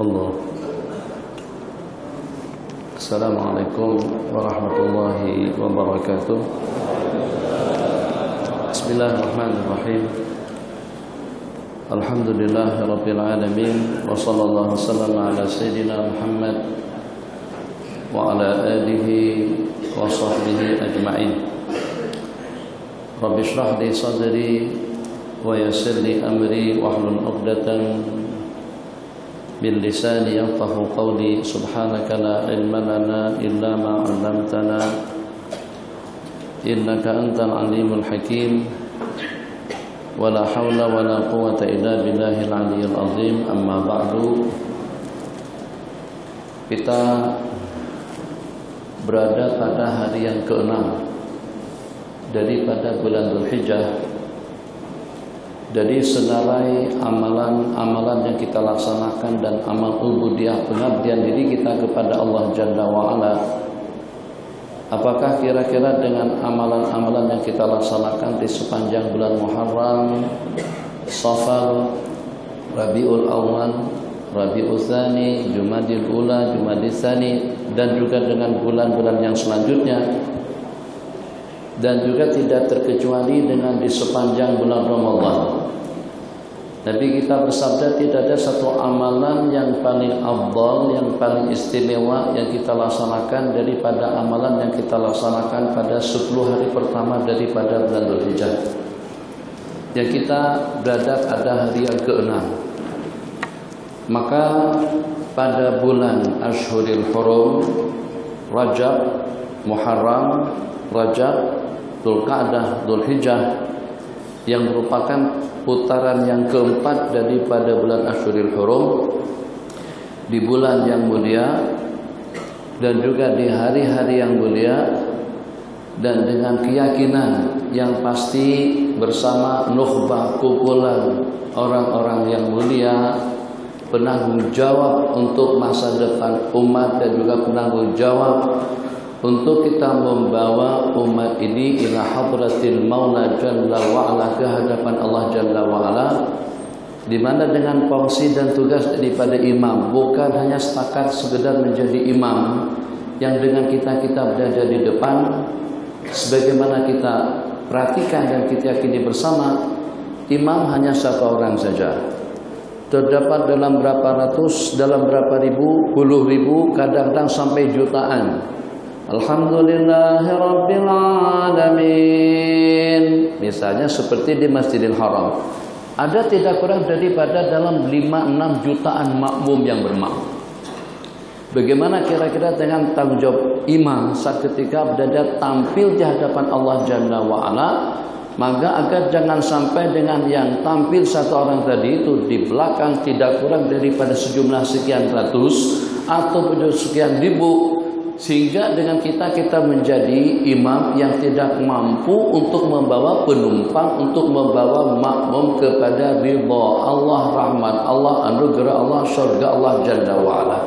Allah. Assalamualaikum warahmatullahi wabarakatuh. Bismillahirrahmanirrahim. Alhamdulillahirabbil alamin wa sallallahu wasallam ala sayyidina Muhammad wa ala alihi wa sahbihi ajma'in. Rabbi shrah li sadri wa yassir li amri wahlul 'uqdatam min lisani yafqahu qawli. Subhanaka la ilma lana illa ma 'allamtana innaka antal alimul hakim. Wala haula wala quwwata illa billahil aliyyil azim. Amma ba'du. Kita berada pada hari yang ke-6 daripada bulan Dzulhijjah. Dari senarai amalan-amalan yang kita laksanakan dan amal ubudiyah pengabdian diri kita kepada Allah Jalla wa'ala, apakah kira-kira dengan amalan-amalan yang kita laksanakan di sepanjang bulan Muharram, Safar, Rabiul Awal, Rabiul Tsani, Jumadil Ula, Jumadil Tsani, dan juga dengan bulan-bulan yang selanjutnya, dan juga tidak terkecuali dengan di sepanjang bulan Ramadan. Nabi kita bersabda, tidak ada satu amalan yang paling afdal, yang paling istimewa yang kita laksanakan daripada amalan yang kita laksanakan pada 10 hari pertama daripada bulan Dzulhijjah. Yang kita berada pada hari yang ke-6. Maka pada bulan Ashhurul Hurum, Rajab, Muharram, Rajab, Dzulqa'dah, Dzulhijjah, yang merupakan putaran yang keempat daripada bulan Ashhurul Hurum, di bulan yang mulia dan juga di hari-hari yang mulia, dan dengan keyakinan yang pasti bersama nukhbah kumpulan orang-orang yang mulia, penanggung jawab untuk masa depan umat, dan juga penanggung jawab untuk kita membawa umat ini ila hadratil Maula Jalla wa'ala, ke hadapan Allah Jalla wa'ala, di mana dengan fungsi dan tugas daripada imam bukan hanya setakat sekedar menjadi imam yang dengan kita berada di depan, sebagaimana kita perhatikan dan kita yakini bersama, imam hanya satu orang saja. Terdapat dalam berapa ratus, dalam berapa ribu, puluh ribu, kadang-kadang sampai jutaan. Alhamdulillahirabbil alamin. Misalnya seperti di Masjidil Haram, ada tidak kurang daripada dalam 5-6 jutaan makmum yang bermakmum. Bagaimana kira-kira dengan tanggung jawab imam saat ketika berada tampil di hadapan Allah Jalla wa'ala? Maka agar jangan sampai dengan yang tampil satu orang tadi itu di belakang tidak kurang daripada sejumlah sekian ratus atau sekian ribu, sehingga dengan kita menjadi imam yang tidak mampu untuk membawa penumpang, untuk membawa makmum kepada ridha Allah, rahmat Allah, anugerah Allah, syurga Allah Jalla wa'ala.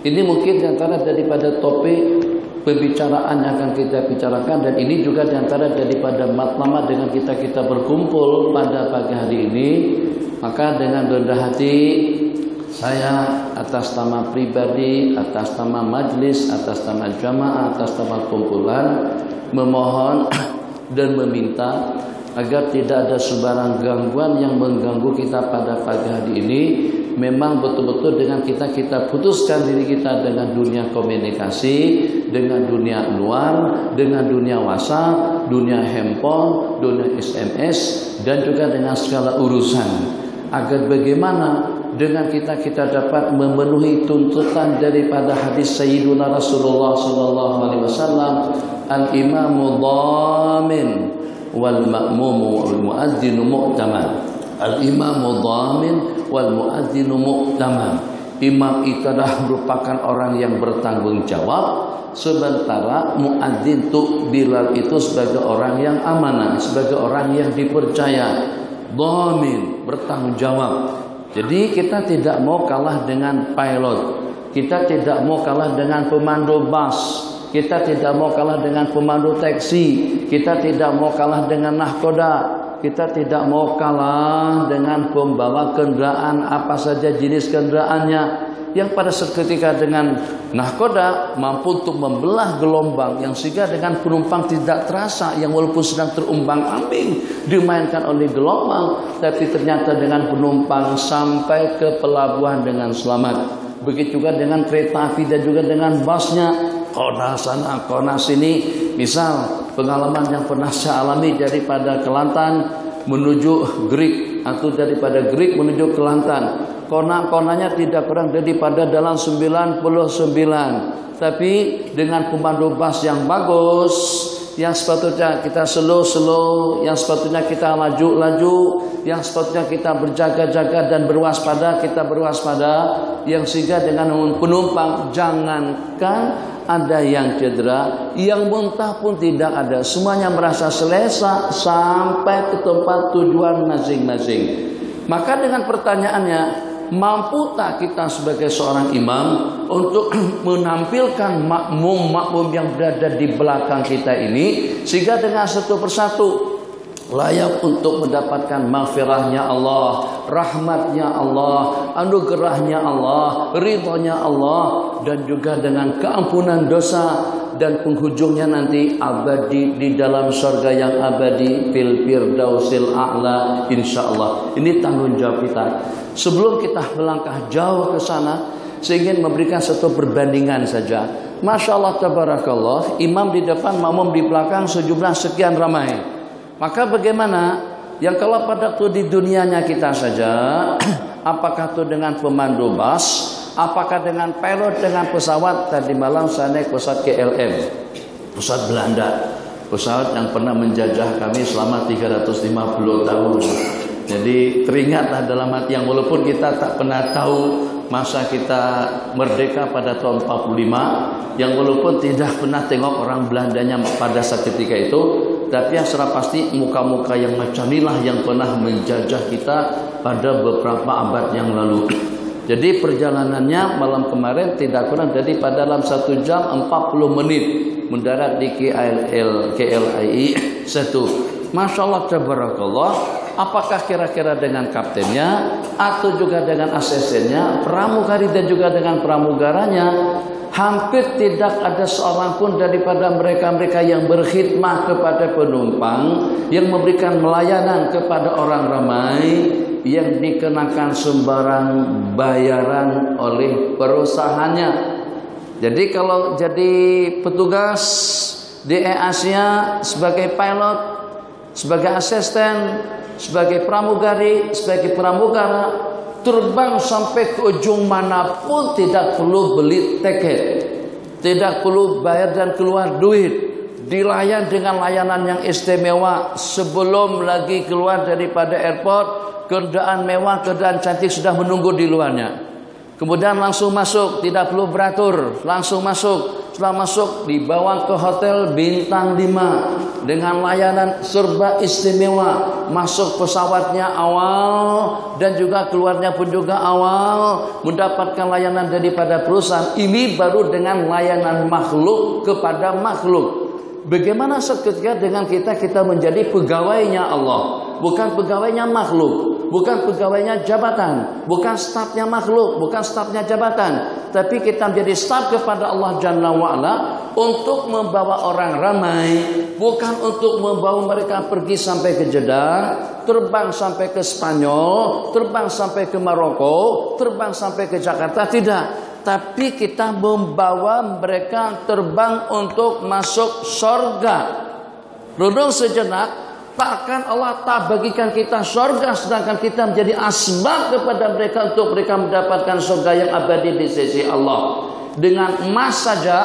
Ini mungkin diantara daripada topik pembicaraan yang akan kita bicarakan, dan ini juga diantara daripada matlamat dengan kita berkumpul pada pagi hari ini. Maka dengan rendah hati saya atas nama pribadi, atas nama majlis, atas nama jamaah, atas nama kumpulan memohon dan meminta agar tidak ada sebarang gangguan yang mengganggu kita pada pagi hari ini. Memang betul-betul dengan kita putuskan diri kita dengan dunia komunikasi, dengan dunia luar, dengan dunia WhatsApp, dunia handphone, dunia SMS, dan juga dengan segala urusan, agar bagaimana dengan kita dapat memenuhi tuntutan daripada hadis Sayyiduna Rasulullah sallallahu alaihi wasallam, al-imamu dhamin wal ma'mumu wal muadzinu mu'taman. Al-imamu dhamin wal muadzinu mu'taman. Imam itu adalah merupakan orang yang bertanggung jawab, sementara muadzin Bilal itu sebagai orang yang amanah, sebagai orang yang dipercaya. Dhamin, bertanggung jawab. Jadi kita tidak mau kalah dengan pilot, kita tidak mau kalah dengan pemandu bus, kita tidak mau kalah dengan pemandu taksi, kita tidak mau kalah dengan nahkoda, kita tidak mau kalah dengan pembawa kendaraan apa saja jenis kendaraannya. yang pada seketika dengan nahkoda mampu untuk membelah gelombang yang sehingga dengan penumpang tidak terasa, yang walaupun sedang terumbang-ambing dimainkan oleh gelombang, tapi ternyata dengan penumpang sampai ke pelabuhan dengan selamat. Begitu juga dengan kereta api dan juga dengan busnya, kona sana kona sini. Misal pengalaman yang pernah saya alami daripada Kelantan menuju Grik atau daripada Grik menuju Kelantan, kona-konanya tidak kurang daripada dalam 99, tapi dengan pemandu bus yang bagus, yang sepatutnya kita slow, yang sepatutnya kita laju, yang sepatutnya kita berjaga-jaga dan berwaspada, kita berwaspada, yang sehingga dengan penumpang jangankan ada yang cedera, yang muntah pun tidak ada, semuanya merasa selesa sampai ke tempat tujuan masing-masing. Maka dengan pertanyaannya, mampu tak kita sebagai seorang imam untuk menampilkan makmum-makmum yang berada di belakang kita ini, sehingga dengan satu persatu layak untuk mendapatkan maghfirahnya Allah, rahmatnya Allah, anugerahnya Allah, ridhonya Allah, dan juga dengan keampunan dosa, dan penghujungnya nanti abadi di dalam surga yang abadi fil firdausil a'la insyaallah. Ini tanggung jawab kita. Sebelum kita melangkah jauh ke sana, saya ingin memberikan satu perbandingan saja. Masya Allah tabarakallah, imam di depan, makmum di belakang, sejumlah sekian ramai. Maka bagaimana yang kalau pada waktu di dunianya kita saja, apakah itu dengan pemandu bus, apakah dengan pilot dengan pesawat? Tadi malam saya naik pesawat KLM, pesawat Belanda, pesawat yang pernah menjajah kami selama 350 tahun. Jadi teringatlah dalam hati yang walaupun kita tak pernah tahu masa kita merdeka pada tahun 45, yang walaupun tidak pernah tengok orang Belandanya pada saat ketika itu, tapi yang secara pasti muka-muka yang macam inilah yang pernah menjajah kita pada beberapa abad yang lalu. Jadi perjalanannya malam kemarin tidak kurang daripada dalam 1 jam 40 menit mendarat di KLII 1. Masya Allah tabarakallah. Apakah kira-kira dengan kaptennya atau juga dengan asistennya, pramugari dan juga dengan pramugaranya, hampir tidak ada seorang pun daripada mereka-mereka yang berkhidmah kepada penumpang, yang memberikan melayanan kepada orang ramai, yang dikenakan sembarang bayaran oleh perusahaannya. Jadi kalau jadi petugas di Asia sebagai pilot, sebagai asisten, sebagai pramugari, sebagai pramugara, terbang sampai ke ujung manapun tidak perlu beli tiket, tidak perlu bayar dan keluar duit, dilayan dengan layanan yang istimewa. Sebelum lagi keluar daripada airport, kendaraan mewah, kendaraan cantik sudah menunggu di luarnya. Kemudian langsung masuk, tidak perlu beratur, langsung masuk. Setelah masuk dibawa ke hotel bintang 5 dengan layanan serba istimewa. Masuk pesawatnya awal dan juga keluarnya pun juga awal, mendapatkan layanan daripada perusahaan. Ini baru dengan layanan makhluk kepada makhluk. Bagaimana seketika dengan kita menjadi pegawainya Allah, bukan pegawainya makhluk, bukan pegawainya jabatan, bukan stafnya makhluk, bukan stafnya jabatan, tapi kita menjadi staf kepada Allah Jalla wa'ala untuk membawa orang ramai, bukan untuk membawa mereka pergi sampai ke Jeddah, terbang sampai ke Spanyol, terbang sampai ke Maroko, terbang sampai ke Jakarta, tidak. Tapi kita membawa mereka terbang untuk masuk surga. Renung sejenak, takkan Allah tak bagikan kita surga, sedangkan kita menjadi asbab kepada mereka untuk mereka mendapatkan surga yang abadi di sisi Allah. Dengan emas saja,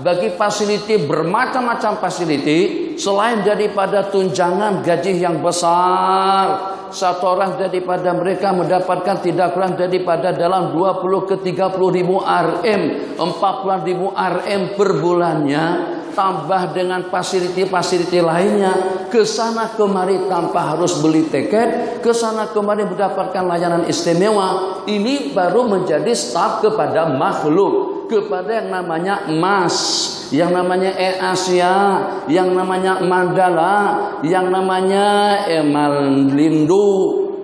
bagi fasiliti bermacam-macam fasiliti, selain daripada tunjangan gaji yang besar, satu orang daripada mereka mendapatkan tidak kurang daripada dalam 20 ke 30 ribu RM, 40 ribu RM per bulannya, tambah dengan fasiliti-fasiliti lainnya, ke sana kemari tanpa harus beli tiket, ke sana kemari mendapatkan layanan istimewa. Ini baru menjadi staf kepada makhluk, kepada yang namanya emas, yang namanya Asia, yang namanya Mandala, yang namanya Malindo,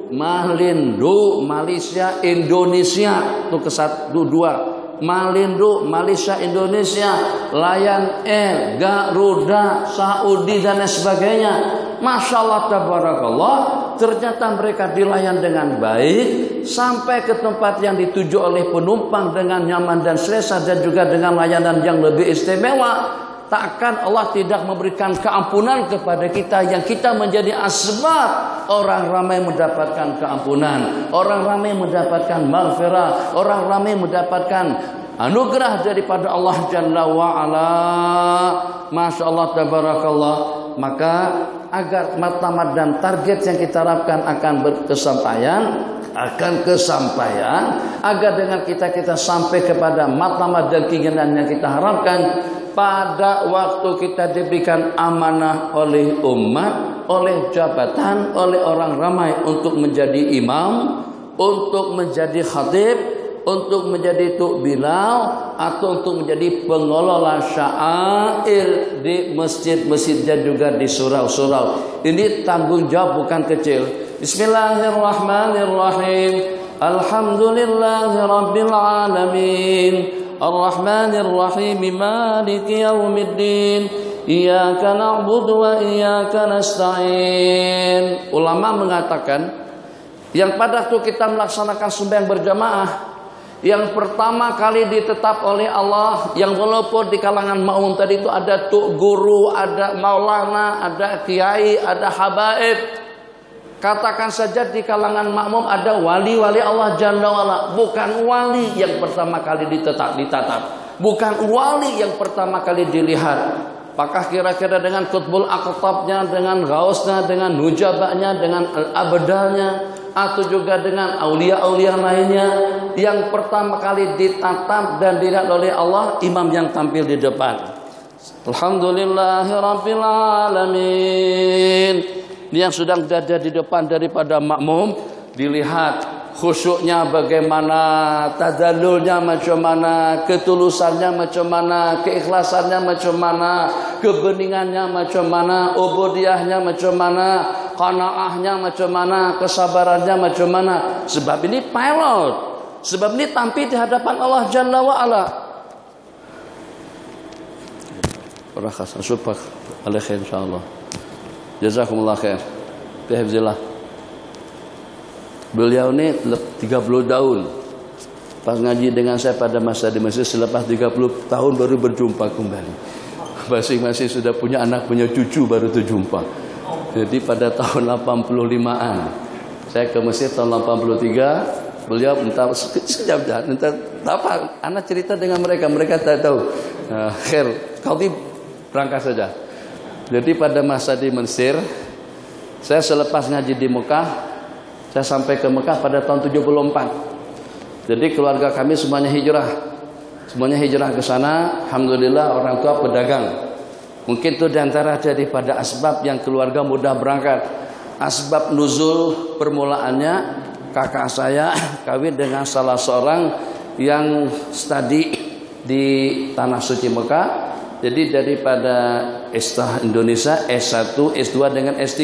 Malindo, Malaysia, Indonesia. Itu dua. Malindo, Malaysia, Indonesia, Lion Air, Garuda, Saudi dan lain sebagainya. Masya Allah, tabarakallah, ternyata mereka dilayan dengan baik sampai ke tempat yang dituju oleh penumpang dengan nyaman dan selesa dan juga dengan layanan yang lebih istimewa. Takkan Allah tidak memberikan keampunan kepada kita yang kita menjadi asbab orang ramai mendapatkan keampunan, orang ramai mendapatkan maghfirah, orang ramai mendapatkan anugerah daripada Allah Jalla wa'ala. Masya Allah, tabarakallah. Maka agar matlamat dan target yang kita harapkan akan kesampaian, agar dengan kita sampai kepada matlamat dan keinginan yang kita harapkan, pada waktu kita diberikan amanah oleh umat, oleh jabatan, oleh orang ramai untuk menjadi imam, untuk menjadi khatib, untuk menjadi tuk bilal, atau untuk menjadi pengelola syair di masjid-masjid dan juga di surau-surau. Ini tanggung jawab bukan kecil. Bismillahirrahmanirrahim. Alhamdulillahirabbil alamin. Ar-Rahmanir-Rahim. Maliki yaumiddin. Iyyaka na'budu wa iyyaka nasta'in. Ulama mengatakan yang pada waktu kita melaksanakan sembahyang berjamaah, yang pertama kali ditetap oleh Allah, yang walaupun di kalangan makmum tadi itu ada tuk guru, ada maulana, ada kiai, ada habaib. Katakan saja di kalangan makmum ada wali-wali Allah Jalla wa'ala. Bukan wali yang pertama kali ditatap, bukan wali yang pertama kali dilihat. Apakah kira-kira dengan kutbul aqtabnya, dengan gausnya, dengan nujabanya, dengan al-abdalnya, atau juga dengan aulia-aulia lainnya, yang pertama kali ditatap dan dilihat oleh Allah imam yang tampil di depan. Alhamdulillahirabbil alamin. Yang sedang berada di depan daripada makmum, dilihat khusyuknya bagaimana, tadallulnya macam mana, ketulusannya macam mana, keikhlasannya macam mana, kebeningannya macam mana, ubudiyahnya macam mana, qanaahnya macam mana, kesabarannya macam mana. Sebab ini pilot, sebab ini tampil di hadapan Allah Jalla wa'ala. Barakallahu syukur alaihi khair insyaallah. Jazakumullah khair. Bihafzillah. Beliau ini 30 tahun pas ngaji dengan saya pada masa di Mesir, selepas 30 tahun baru berjumpa kembali. Masing-masing sudah punya anak, punya cucu baru terjumpa. Jadi pada tahun 85-an saya ke Mesir tahun 83, beliau minta sekejap dah, minta apa? Anak cerita dengan mereka tak tahu. Khair, kau berangkat saja. Jadi pada masa di Mesir, saya selepas ngaji di Mekah, saya sampai ke Mekah pada tahun 74. Jadi keluarga kami semuanya hijrah. Semuanya hijrah ke sana. Alhamdulillah orang tua pedagang. Mungkin itu diantara daripada asbab yang keluarga mudah berangkat. Asbab nuzul permulaannya, kakak saya kawin dengan salah seorang yang studi di Tanah Suci Mekah. Jadi daripada Indonesia S1, S2 dengan S3.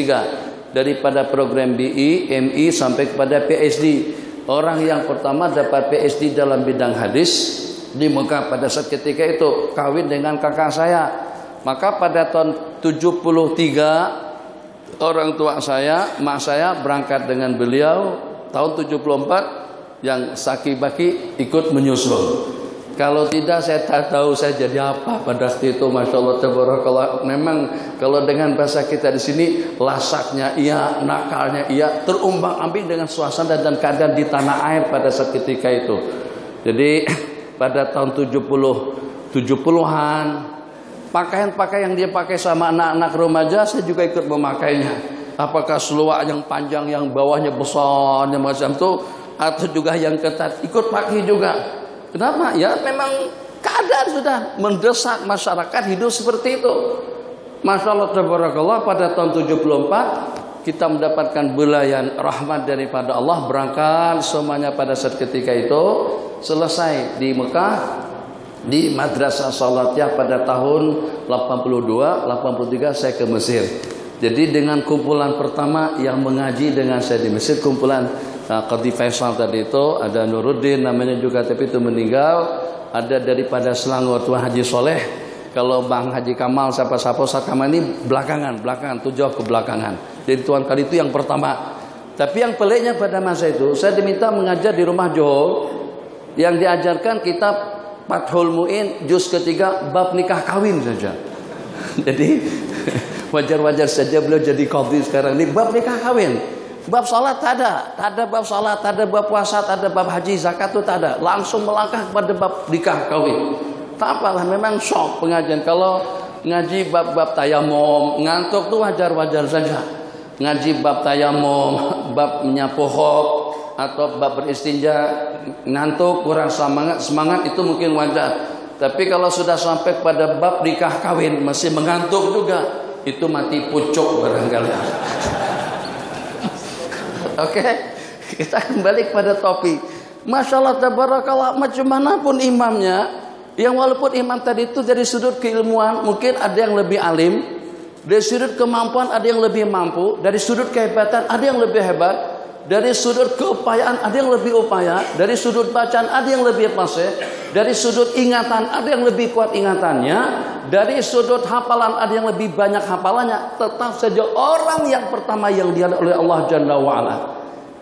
Daripada program BI, MI sampai kepada PhD. Orang yang pertama dapat PhD dalam bidang hadis di Mekah pada saat ketika itu kawin dengan kakak saya. Maka pada tahun 73 orang tua saya, mak saya berangkat dengan beliau. Tahun 74 yang saki-baki ikut menyusul. Kalau tidak saya tak tahu saya jadi apa pada waktu itu. Masya Allah tabarakallah. Memang kalau dengan bahasa kita di sini, lasaknya iya, nakalnya iya, terumbang-ambing dengan suasana dan keadaan di tanah air pada saat ketika itu. Jadi pada tahun 70-an, pakaian-pakaian yang dia pakai sama anak-anak remaja saya juga ikut memakainya. Apakah seluar yang panjang yang bawahnya besar macam itu, atau juga yang ketat ikut pakai juga. Kenapa? Ya memang keadaan sudah mendesak masyarakat hidup seperti itu. Masya Allah tabarakallah, pada tahun 74 kita mendapatkan belayan rahmat daripada Allah, berangkat semuanya pada saat ketika itu. Selesai di Mekah di Madrasah Salatiyah pada tahun 82, 83 saya ke Mesir. Jadi dengan kumpulan pertama yang mengaji dengan saya di Mesir, kumpulan Qadhi Faisal tadi itu, ada Nuruddin namanya juga, tapi itu meninggal. Ada daripada Selangor Tuan Haji Soleh. Kalau Bang Haji Kamal, siapa-siapa Ustaz Kamal ini belakangan tuh jauh ke belakangan. Jadi Tuan kali itu yang pertama. Tapi yang peliknya pada masa itu, saya diminta mengajar di rumah Johor, yang diajarkan kitab Fathul Mu'in juz ketiga bab nikah kawin saja. Jadi wajar-wajar saja beliau jadi qadhi sekarang ini bab nikah kawin. Bab salat tak ada bab salat, tak ada bab puasa, tak ada bab haji, zakat itu tak ada. Langsung melangkah kepada bab nikah kawin. Tak apalah, memang shock pengajian. Kalau ngaji bab-bab tayamum, ngantuk tuh wajar-wajar saja. Ngaji bab tayamum, bab menyapu hok, atau bab beristinja, ngantuk, kurang semangat itu mungkin wajar. Tapi kalau sudah sampai pada bab nikah kawin masih mengantuk juga, itu mati pucuk barangkali. Oke, kita kembali kepada topik. Masya Allah tabarakallah, macam manapun imamnya, yang walaupun imam tadi itu dari sudut keilmuan mungkin ada yang lebih alim, dari sudut kemampuan ada yang lebih mampu, dari sudut kehebatan ada yang lebih hebat, dari sudut keupayaan ada yang lebih upaya, dari sudut bacaan ada yang lebih fasih, dari sudut ingatan ada yang lebih kuat ingatannya, dari sudut hafalan ada yang lebih banyak hafalannya. Tetap saja orang yang pertama yang dilihat oleh Allah Jalla wa'ala.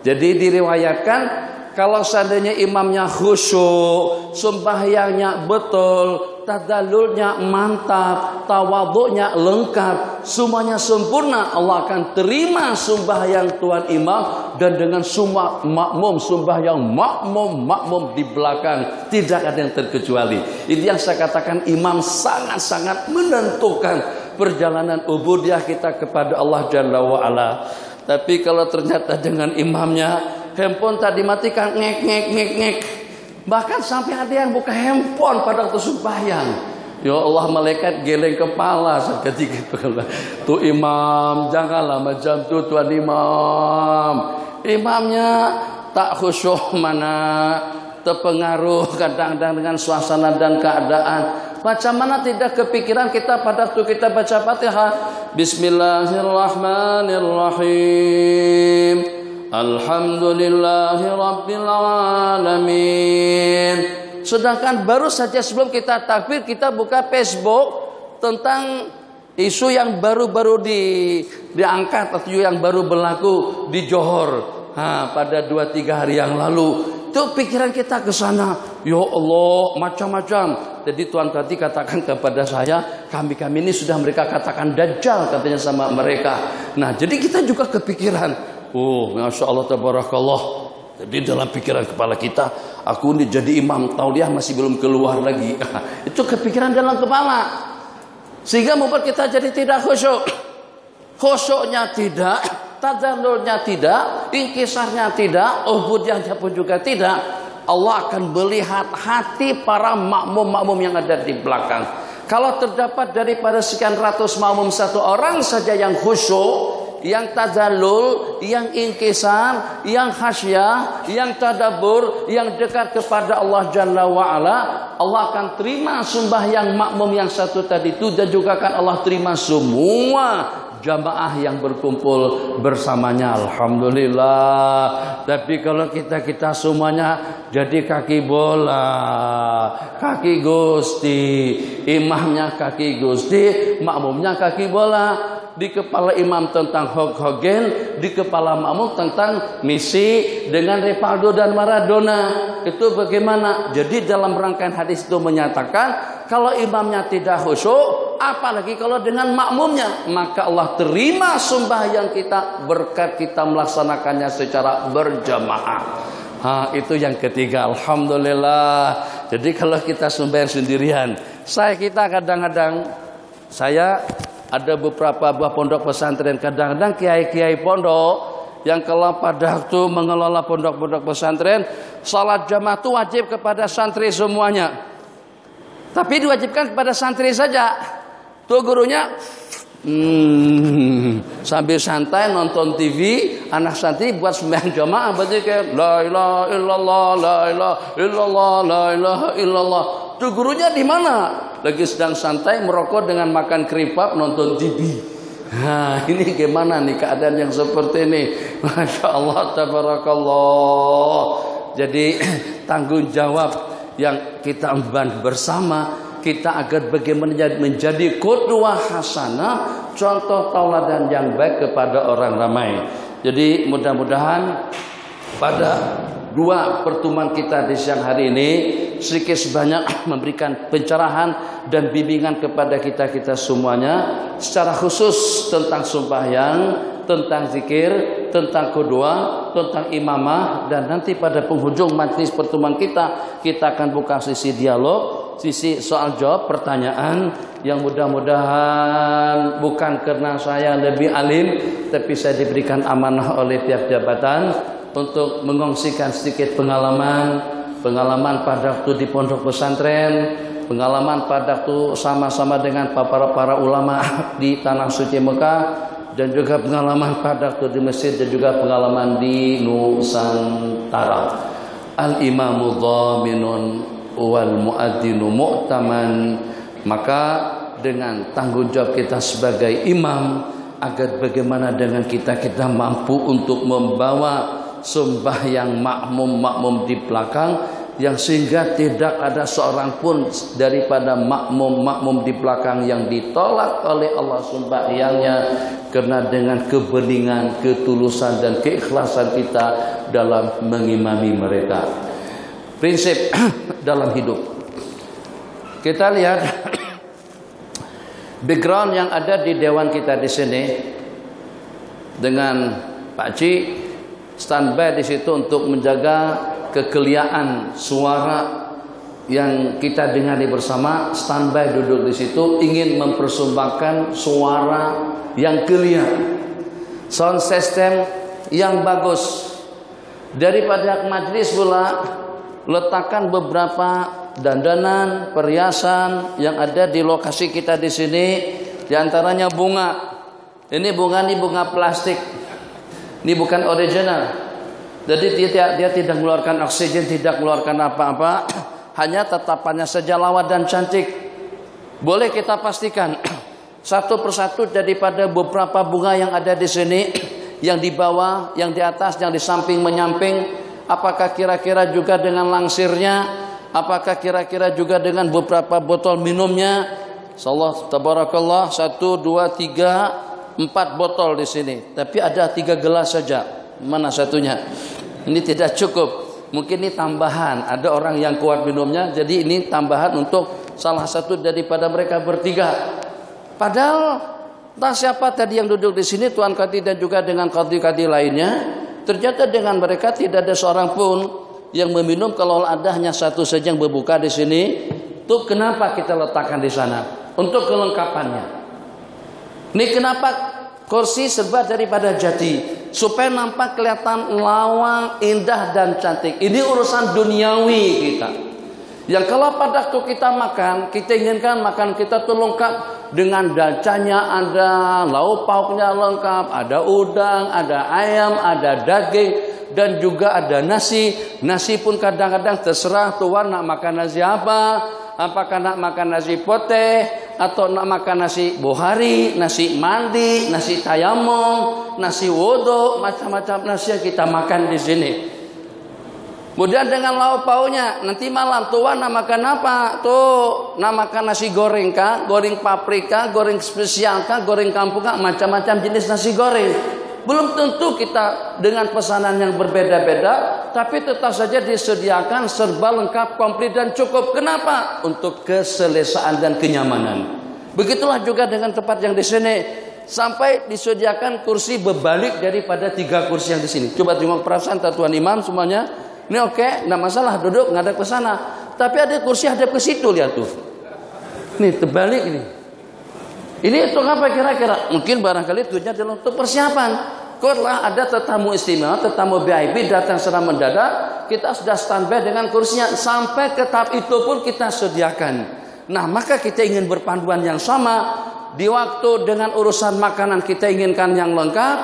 Jadi diriwayatkan kalau seandainya imamnya khusyuk, sembahyangnya betul, tadallulnya mantap, tawadhu'nya lengkap, semuanya sempurna, Allah akan terima sembahyang tuan imam. Dan dengan semua makmum, sembahyang makmum di belakang, tidak ada yang terkecuali. Itu yang saya katakan, imam sangat-sangat menentukan perjalanan ubudiyah kita kepada Allah Jalla wa'ala. Tapi kalau ternyata dengan imamnya handphone tadi matikan, ngek. Bahkan sampai ada yang buka handphone pada waktu sembahyang. Ya Allah, malaikat geleng kepala seketika itu. Tuh imam, janganlah macam tu tuan imam. Imamnya tak khusyuk mana, terpengaruh kadang-kadang dengan suasana dan keadaan. Macam mana tidak kepikiran kita pada waktu kita baca Fatihah, Bismillahirrahmanirrahim, Alhamdulillahi Rabbil Alamin. Sedangkan baru saja sebelum kita takbir kita buka Facebook tentang isu yang baru-baru diangkat atau yang baru berlaku di Johor pada 2-3 hari yang lalu. Itu pikiran kita ke sana. Ya Allah, macam-macam. Jadi Tuan tadi katakan kepada saya, kami ini sudah mereka katakan dajjal katanya sama mereka. Nah, jadi kita juga kepikiran. Oh, Masya Allah tabarakallah. Jadi dalam pikiran kepala kita, aku ini jadi imam, tauliah masih belum keluar lagi. Itu kepikiran dalam kepala. Sehingga membuat kita jadi tidak khusyuk. Khusyuknya tidak, tadallulnya tidak, inkisarnya tidak, ubudiyahnya pun juga tidak. Allah akan melihat hati para makmum-makmum yang ada di belakang. Kalau terdapat daripada sekian ratus makmum satu orang saja yang khusyuk, yang tadallul, yang inkisar, yang khasyah, yang tadabbur, yang dekat kepada Allah Jalla wa'ala, Allah akan terima sembahyang makmum yang satu tadi itu, dan juga akan Allah terima semua jamaah yang berkumpul bersamanya. Alhamdulillah. Tapi kalau kita semuanya jadi kaki bola, kaki gusti, imamnya kaki gusti, makmumnya kaki bola. Di kepala imam tentang Hogen, di kepala makmum tentang Messi dengan Ronaldo dan Maradona. Itu bagaimana? Jadi dalam rangkaian hadis itu menyatakan kalau imamnya tidak khusyuk, apalagi kalau dengan makmumnya, maka Allah terima sembahyang kita berkat kita melaksanakannya secara berjamaah. Itu yang ketiga. Alhamdulillah. Jadi kalau kita sembahyang sendirian, kita kadang-kadang ada beberapa buah pondok pesantren, kadang-kadang kiai-kiai pondok yang kalau pada waktu mengelola pondok-pondok pesantren, salat jamaah itu wajib kepada santri semuanya. Tapi diwajibkan kepada santri saja. Tuh gurunya sambil santai nonton TV, anak santri buat sembahyang jamaah berarti kayak la ilaha illallah, la ilaha illallah, la ilaha illallah. Tuh gurunya di mana? Lagi sedang santai merokok dengan makan keripap, nonton TV. Nah, ini gimana nih keadaan yang seperti ini? Masya Allah, tabarakallah. Jadi tanggung jawab yang kita emban bersama kita agar bagaimana menjadi qudwah hasanah, contoh tauladan yang baik kepada orang ramai. Jadi mudah-mudahan pada dua pertemuan kita di siang hari ini sedikit sebanyak memberikan pencerahan dan bimbingan kepada kita semuanya secara khusus tentang sembahyang, tentang zikir, tentang qudwah, tentang imamah, dan nanti pada penghujung majelis pertemuan kita akan buka sisi dialog, sisi soal jawab pertanyaan yang mudah-mudahan bukan karena saya lebih alim, tapi saya diberikan amanah oleh pihak jabatan untuk mengongsikan sedikit pengalaman pada waktu di pondok pesantren, pengalaman pada waktu sama-sama dengan para ulama di tanah suci Mekah, dan juga pengalaman pada waktu di masjid, dan juga pengalaman di Nusantara. Al-imamu dhaminun wal muadzinu mu'taman. Maka dengan tanggung jawab kita sebagai imam, agar bagaimana dengan kita mampu untuk membawa sembahyang makmum di belakang, yang sehingga tidak ada seorang pun daripada makmum di belakang yang ditolak oleh Allah sembahyangnya, karena dengan kebeningan, ketulusan dan keikhlasan kita dalam mengimami mereka. Prinsip dalam hidup, kita lihat background yang ada di dewan kita di sini dengan Pak Ci standby di situ untuk menjaga kekeliaan suara yang kita dengar bersama. Standby duduk di situ ingin mempersembahkan suara yang clear, sound system yang bagus. Daripada majelis pula letakkan beberapa dandanan, perhiasan yang ada di lokasi kita di sini, diantaranya bunga. Ini bunga plastik. Ini bukan original. Jadi dia tidak mengeluarkan oksigen, tidak mengeluarkan apa-apa, hanya tatapannya saja lawa dan cantik. Boleh kita pastikan satu persatu daripada beberapa bunga yang ada di sini, yang di bawah, yang di atas, yang di samping menyamping, apakah kira-kira juga dengan langsirnya, apakah kira-kira juga dengan beberapa botol minumnya. Insyaallah tabarakallah 1, 2, 3, 4 botol di sini, tapi ada 3 gelas saja. Mana satunya? Ini tidak cukup. Mungkin ini tambahan. Ada orang yang kuat minumnya, jadi ini tambahan untuk salah satu daripada mereka bertiga. Padahal tak siapa tadi yang duduk di sini, Tuan Qadi dan juga dengan qadi-qadi lainnya, ternyata dengan mereka tidak ada seorang pun yang meminum. Kalau ada hanya satu saja yang berbuka di sini. Itu kenapa kita letakkan di sana? Untuk kelengkapannya. Ini kenapa kursi serba daripada jati, supaya nampak kelihatan lawang, indah dan cantik. Ini urusan duniawi kita. Yang kalau pada waktu kita makan, kita inginkan makan kita tuh lengkap dengan dacanya ada, lauk pauknya lengkap, ada udang, ada ayam, ada daging, dan juga ada nasi. Nasi pun kadang-kadang terserah tuan nak makan nasi apa. Apakah nak makan nasi putih, atau nak makan nasi bohari, nasi mandi, nasi tayamum, nasi wudu, macam-macam nasi yang kita makan di sini. Kemudian dengan lauk pauknya, nanti malam tuan nak makan apa? Tuh, nak makan nasi goreng kah, goreng paprika, goreng spesial kah, goreng kampung kah, macam-macam jenis nasi goreng. Belum tentu kita dengan pesanan yang berbeda-beda, tapi tetap saja disediakan serba lengkap, komplit dan cukup. Kenapa? Untuk keselesaan dan kenyamanan. Begitulah juga dengan tempat yang di sini, sampai disediakan kursi berbalik daripada 3 kursi yang di sini. Coba tengok perasaan Tuan Imam semuanya. Ini oke, enggak masalah duduk ngadep ke sana. Tapi ada kursi hadap ke situ, lihat tuh. Nih terbalik ini. Ini untuk apa kira-kira? Mungkin barangkali tujuannya adalah untuk persiapan. Kalau ada tetamu istimewa, tetamu VIP datang secara mendadak, kita sudah standby dengan kursinya. Sampai ke tahap itu pun kita sediakan. Nah, maka kita ingin berpanduan yang sama. Di waktu dengan urusan makanan kita inginkan yang lengkap,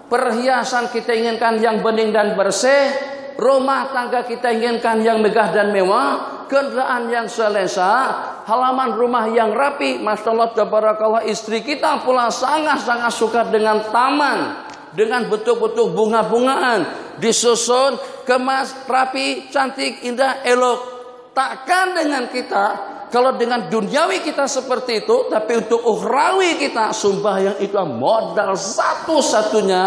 perhiasan kita inginkan yang bening dan bersih, rumah tangga kita inginkan yang megah dan mewah, kendaraan yang selesa, halaman rumah yang rapi. Masya Allah, tabarakallah, istri kita pula sangat-sangat suka dengan taman, dengan betul-betul bunga-bungaan, disusun, kemas, rapi, cantik, indah, elok. Takkan dengan kita, kalau dengan duniawi kita seperti itu, tapi untuk ukhrawi kita, sembahyang itu modal satu-satunya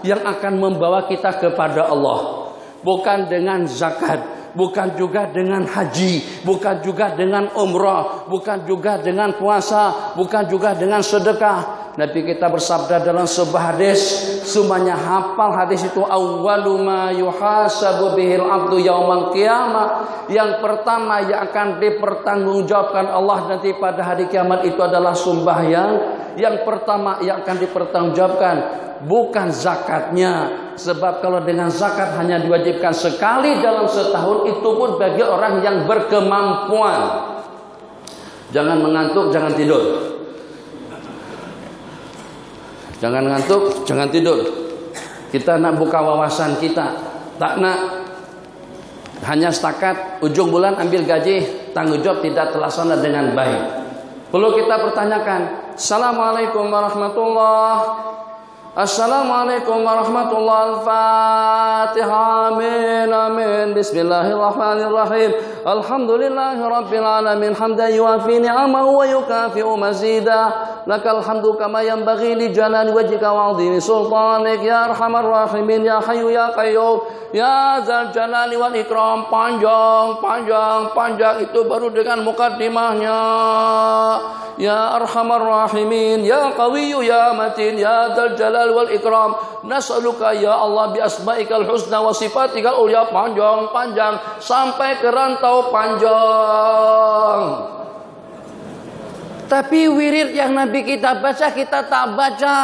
yang akan membawa kita kepada Allah. Bukan dengan zakat, bukan juga dengan haji, bukan juga dengan umrah, bukan juga dengan puasa, bukan juga dengan sedekah. Nabi kita bersabda dalam sebuah hadis, semuanya hafal hadis itu, awwalu ma yuhasabu bihil abdu yaumal qiyamah. Yang pertama yang akan dipertanggungjawabkan Allah nanti pada hari kiamat itu adalah sembahyang. Yang pertama yang akan dipertanggungjawabkan bukan zakatnya, sebab kalau dengan zakat hanya diwajibkan sekali dalam setahun, itu pun bagi orang yang berkemampuan. Jangan mengantuk, jangan tidur. Jangan ngantuk, jangan tidur. Kita nak buka wawasan kita, tak nak hanya setakat ujung bulan ambil gaji, tanggung jawab tidak terlaksana dengan baik. Perlu kita pertanyakan. Assalamualaikum warahmatullahi. Assalamualaikum warahmatullahi wabarakatuh. Al-Fatihah. Amin amin. Bismillahirrahmanirrahim. Alhamdulillahi rabbil alamin. Hamdan yuafi ni'amahu wa yukafi'u mazidah. Lakal hamdu kama yanbaghi li jalali wajhika wa 'azimi sultanik. Ya arhamar rahimin, ya hayyu ya qayyum, ya dzal jalali wal ikram. Panjang itu baru dengan mukaddimahnya. Ya arhamar rahimin, ya qawiyyu ya matin, ya dzal jalali wal ikram. Nas'aluka ya Allah bi asma'ikal husna wa sifatikal ulya. Panjang sampai ke rantau panjang. Tapi wirid yang Nabi kita baca, kita tak baca.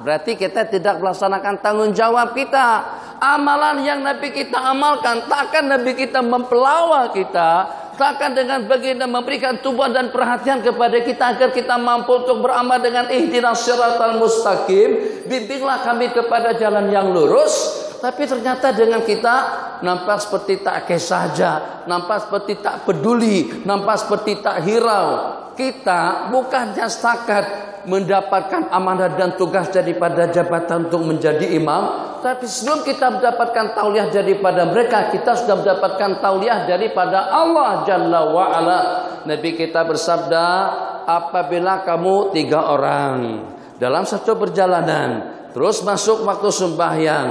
Berarti kita tidak melaksanakan tanggung jawab kita. Amalan yang Nabi kita amalkan, takkan Nabi kita mempelawa kita, takkan dengan baginda memberikan tumpuan dan perhatian kepada kita agar kita mampu untuk beramal dengan ihdinas siratal mustaqim. Bimbinglah kami kepada jalan yang lurus. Tapi ternyata dengan kita nampak seperti tak kisah saja, nampak seperti tak peduli, nampak seperti tak hirau. Kita bukannya setakat mendapatkan amanah dan tugas daripada jabatan untuk menjadi imam, tapi sebelum kita mendapatkan tauliah daripada mereka, kita sudah mendapatkan tauliah daripada Allah Jalla wa'ala. Nabi kita bersabda, apabila kamu 3 orang dalam satu perjalanan, terus masuk waktu sembahyang,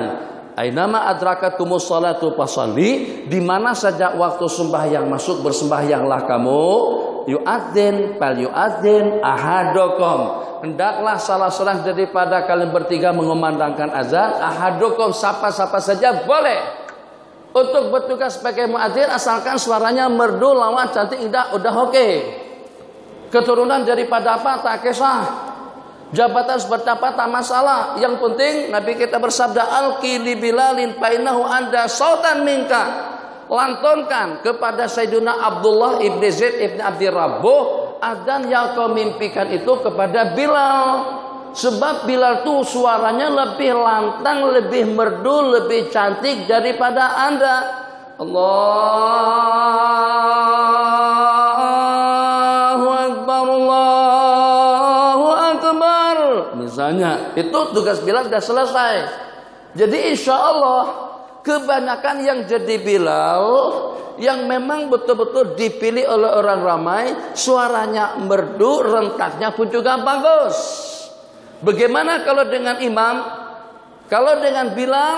ainama adrakakumus salatu fasalli, di mana saja waktu sembahyang masuk, bersembahyanglah kamu. Yu'adzin fal yu'adzin ahadukum, hendaklah salah seorang daripada kalian bertiga mengumandangkan azan. Ahadukum, siapa-siapa saja boleh untuk bertugas sebagai muadzin, asalkan suaranya merdu, lawan, cantik, indah, udah oke. Keturunan daripada apa tak kisah, jabatan seperti apa tak masalah. Yang penting Nabi kita bersabda, alqi li bilalin fainahu anda sautan minka. Lantunkan kepada Sayyidina Abdullah ibn Zaid ibn Abdi Rabbuh adzan yang kau mimpikan itu kepada Bilal. Sebab Bilal itu suaranya lebih lantang, lebih merdu, lebih cantik daripada Anda. Allahu Akbar, Allahu Akbar. Misalnya, itu tugas Bilal sudah selesai. Jadi insya Allah kebanyakan yang jadi Bilal, yang memang betul-betul dipilih oleh orang ramai, suaranya merdu, rentaknya pun juga bagus. Bagaimana kalau dengan imam? Kalau dengan Bilal,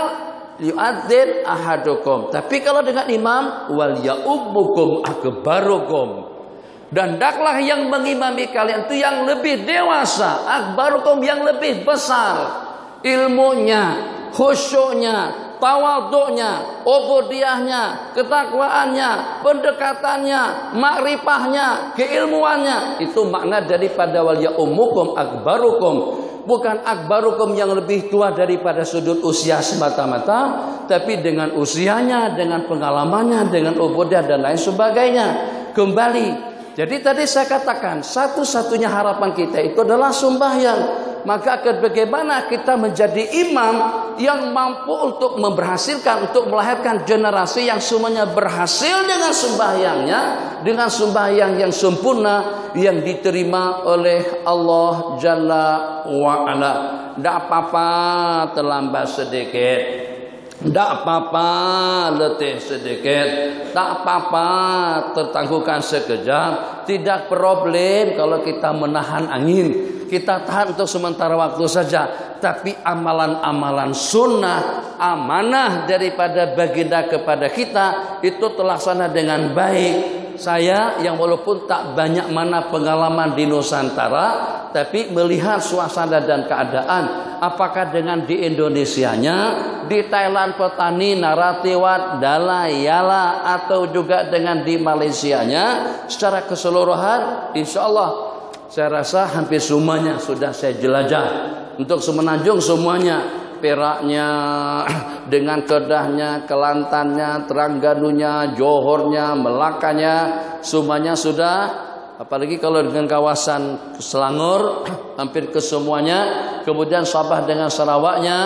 yu'adzin ahadukum. Tapi kalau dengan imam, wal ya'ummukum akbarukum. Dan hendaklah yang mengimami kalian itu yang lebih dewasa, akbarukum, yang lebih besar ilmunya, khusyuknya, tawaduknya, ubudiyahnya, ketakwaannya, pendekatannya, makrifahnya, keilmuannya. Itu makna daripada wal ya'ummukum akbarukum. Bukan akbarukum yang lebih tua daripada sudut usia semata-mata, tapi dengan usianya, dengan pengalamannya, dengan ubudiyah dan lain sebagainya. Kembali, jadi tadi saya katakan satu-satunya harapan kita itu adalah sembahyang. maka bagaimana kita menjadi imam yang mampu untuk memberhasilkan, untuk melahirkan generasi yang semuanya berhasil dengan sembahyangnya, dengan sembahyang yang sempurna yang diterima oleh Allah Jalla wa'ala. Tidak apa-apa terlambat sedikit, tidak apa-apa letih sedikit, tak apa-apa tertangguhkan sekejap. Tidak problem kalau kita menahan angin, kita tahan untuk sementara waktu saja. Tapi amalan-amalan sunnah, amanah daripada baginda kepada kita itu terlaksana dengan baik. Saya yang walaupun tak banyak mana pengalaman di Nusantara, tapi melihat suasana dan keadaan, apakah dengan di Indonesianya, di Thailand, Petani, Naratiwat, Dalayala, atau juga dengan di Malaysianya, secara keseluruhan, insya Allah saya rasa hampir semuanya sudah saya jelajah. Untuk Semenanjung semuanya, Peraknya, dengan Kedahnya, Kelantannya, Terengganunya, Johornya, Melakanya, semuanya sudah. Apalagi kalau dengan kawasan Selangor, hampir ke semuanya. Kemudian Sabah dengan Sarawaknya,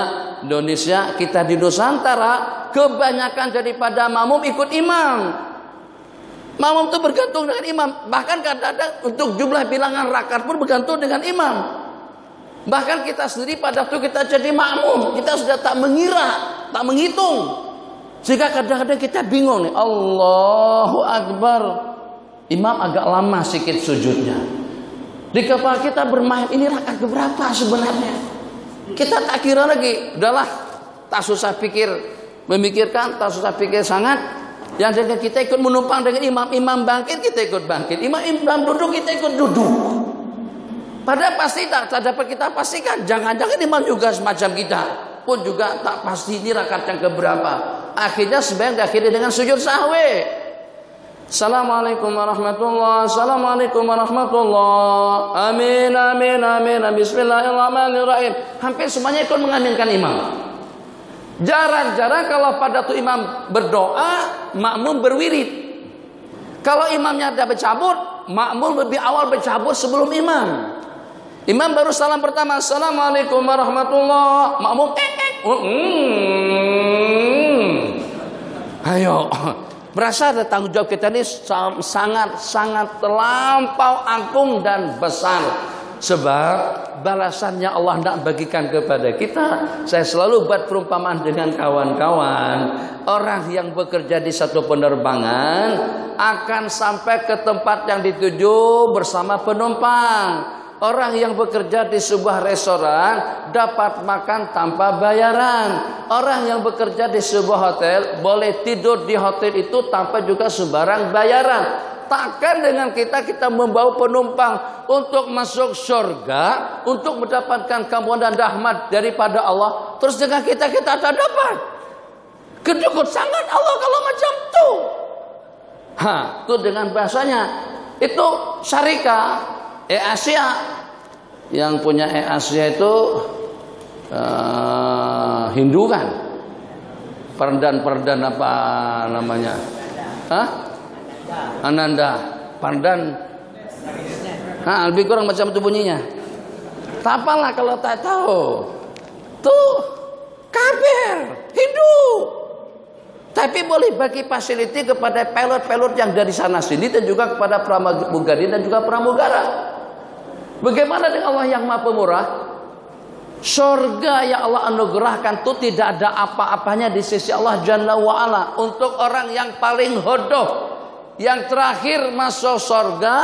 Indonesia, kita di Nusantara, kebanyakan daripada makmum ikut imam. Makmum itu bergantung dengan imam. Bahkan kadang-kadang untuk jumlah bilangan rakaat pun bergantung dengan imam. Bahkan kita sendiri pada waktu kita jadi makmum, kita sudah tak mengira, tak menghitung. Sehingga kadang-kadang kita bingung nih, Allahu Akbar. Imam agak lama sikit sujudnya. Di kepala kita bermain, ini rakaat keberapa sebenarnya? Kita tak kira lagi. Udahlah, tak susah pikir, memikirkan, tak susah pikir sangat. Yang dengan kita ikut menumpang dengan imam. Imam bangkit, kita ikut bangkit. Imam duduk, kita ikut duduk. Padahal pasti tak dapat kita pastikan. Jangan-jangan imam juga semacam kita. Pun juga tak pasti ini rakaat yang keberapa. Akhirnya sebagian diakhiri dengan sujud sahwi. Assalamualaikum warahmatullahi wabarakatuh. Assalamualaikum warahmatullahi wabarakatuh. Amin, amin, amin. Bismillahirrahmanirrahim. Hampir semuanya ikut mengaminkan imam. Jarang-jarang kalau pada tuh imam berdoa, makmum berwirid. Kalau imamnya ada bercabut, makmum lebih awal bercabut sebelum imam. Imam baru salam pertama, Assalamualaikum warahmatullahi wabarakatuh. Makmum Ayo, merasa ada tanggung jawab kita ini sangat terlampau agung dan besar. Sebab balasannya Allah tidak bagikan kepada kita. Saya selalu buat perumpamaan dengan kawan-kawan. Orang yang bekerja di satu penerbangan akan sampai ke tempat yang dituju bersama penumpang. Orang yang bekerja di sebuah restoran dapat makan tanpa bayaran. Orang yang bekerja di sebuah hotel boleh tidur di hotel itu tanpa juga sembarang bayaran. Takkan dengan kita membawa penumpang untuk masuk surga, untuk mendapatkan keampunan dan rahmat daripada Allah, terus dengan kita tak dapat. Kedukut sangat Allah kalau macam itu. Itu dengan bahasanya itu syarikat Asia. Yang punya Asia itu Hindu kan? Perdan apa namanya? Ananda, Pandan. Lebih kurang macam itu bunyinya. Tak apalah kalau tak tahu. Tuh kafir, Hindu. Tapi boleh bagi fasiliti kepada pilot-pilot yang dari sana sini dan juga kepada pramugari dan juga pramugara. Bagaimana dengan Allah yang Maha Pemurah? Surga yang Allah anugerahkan itu tidak ada apa-apanya di sisi Allah Jalla wa'ala. Untuk orang yang paling hodoh, yang terakhir masuk surga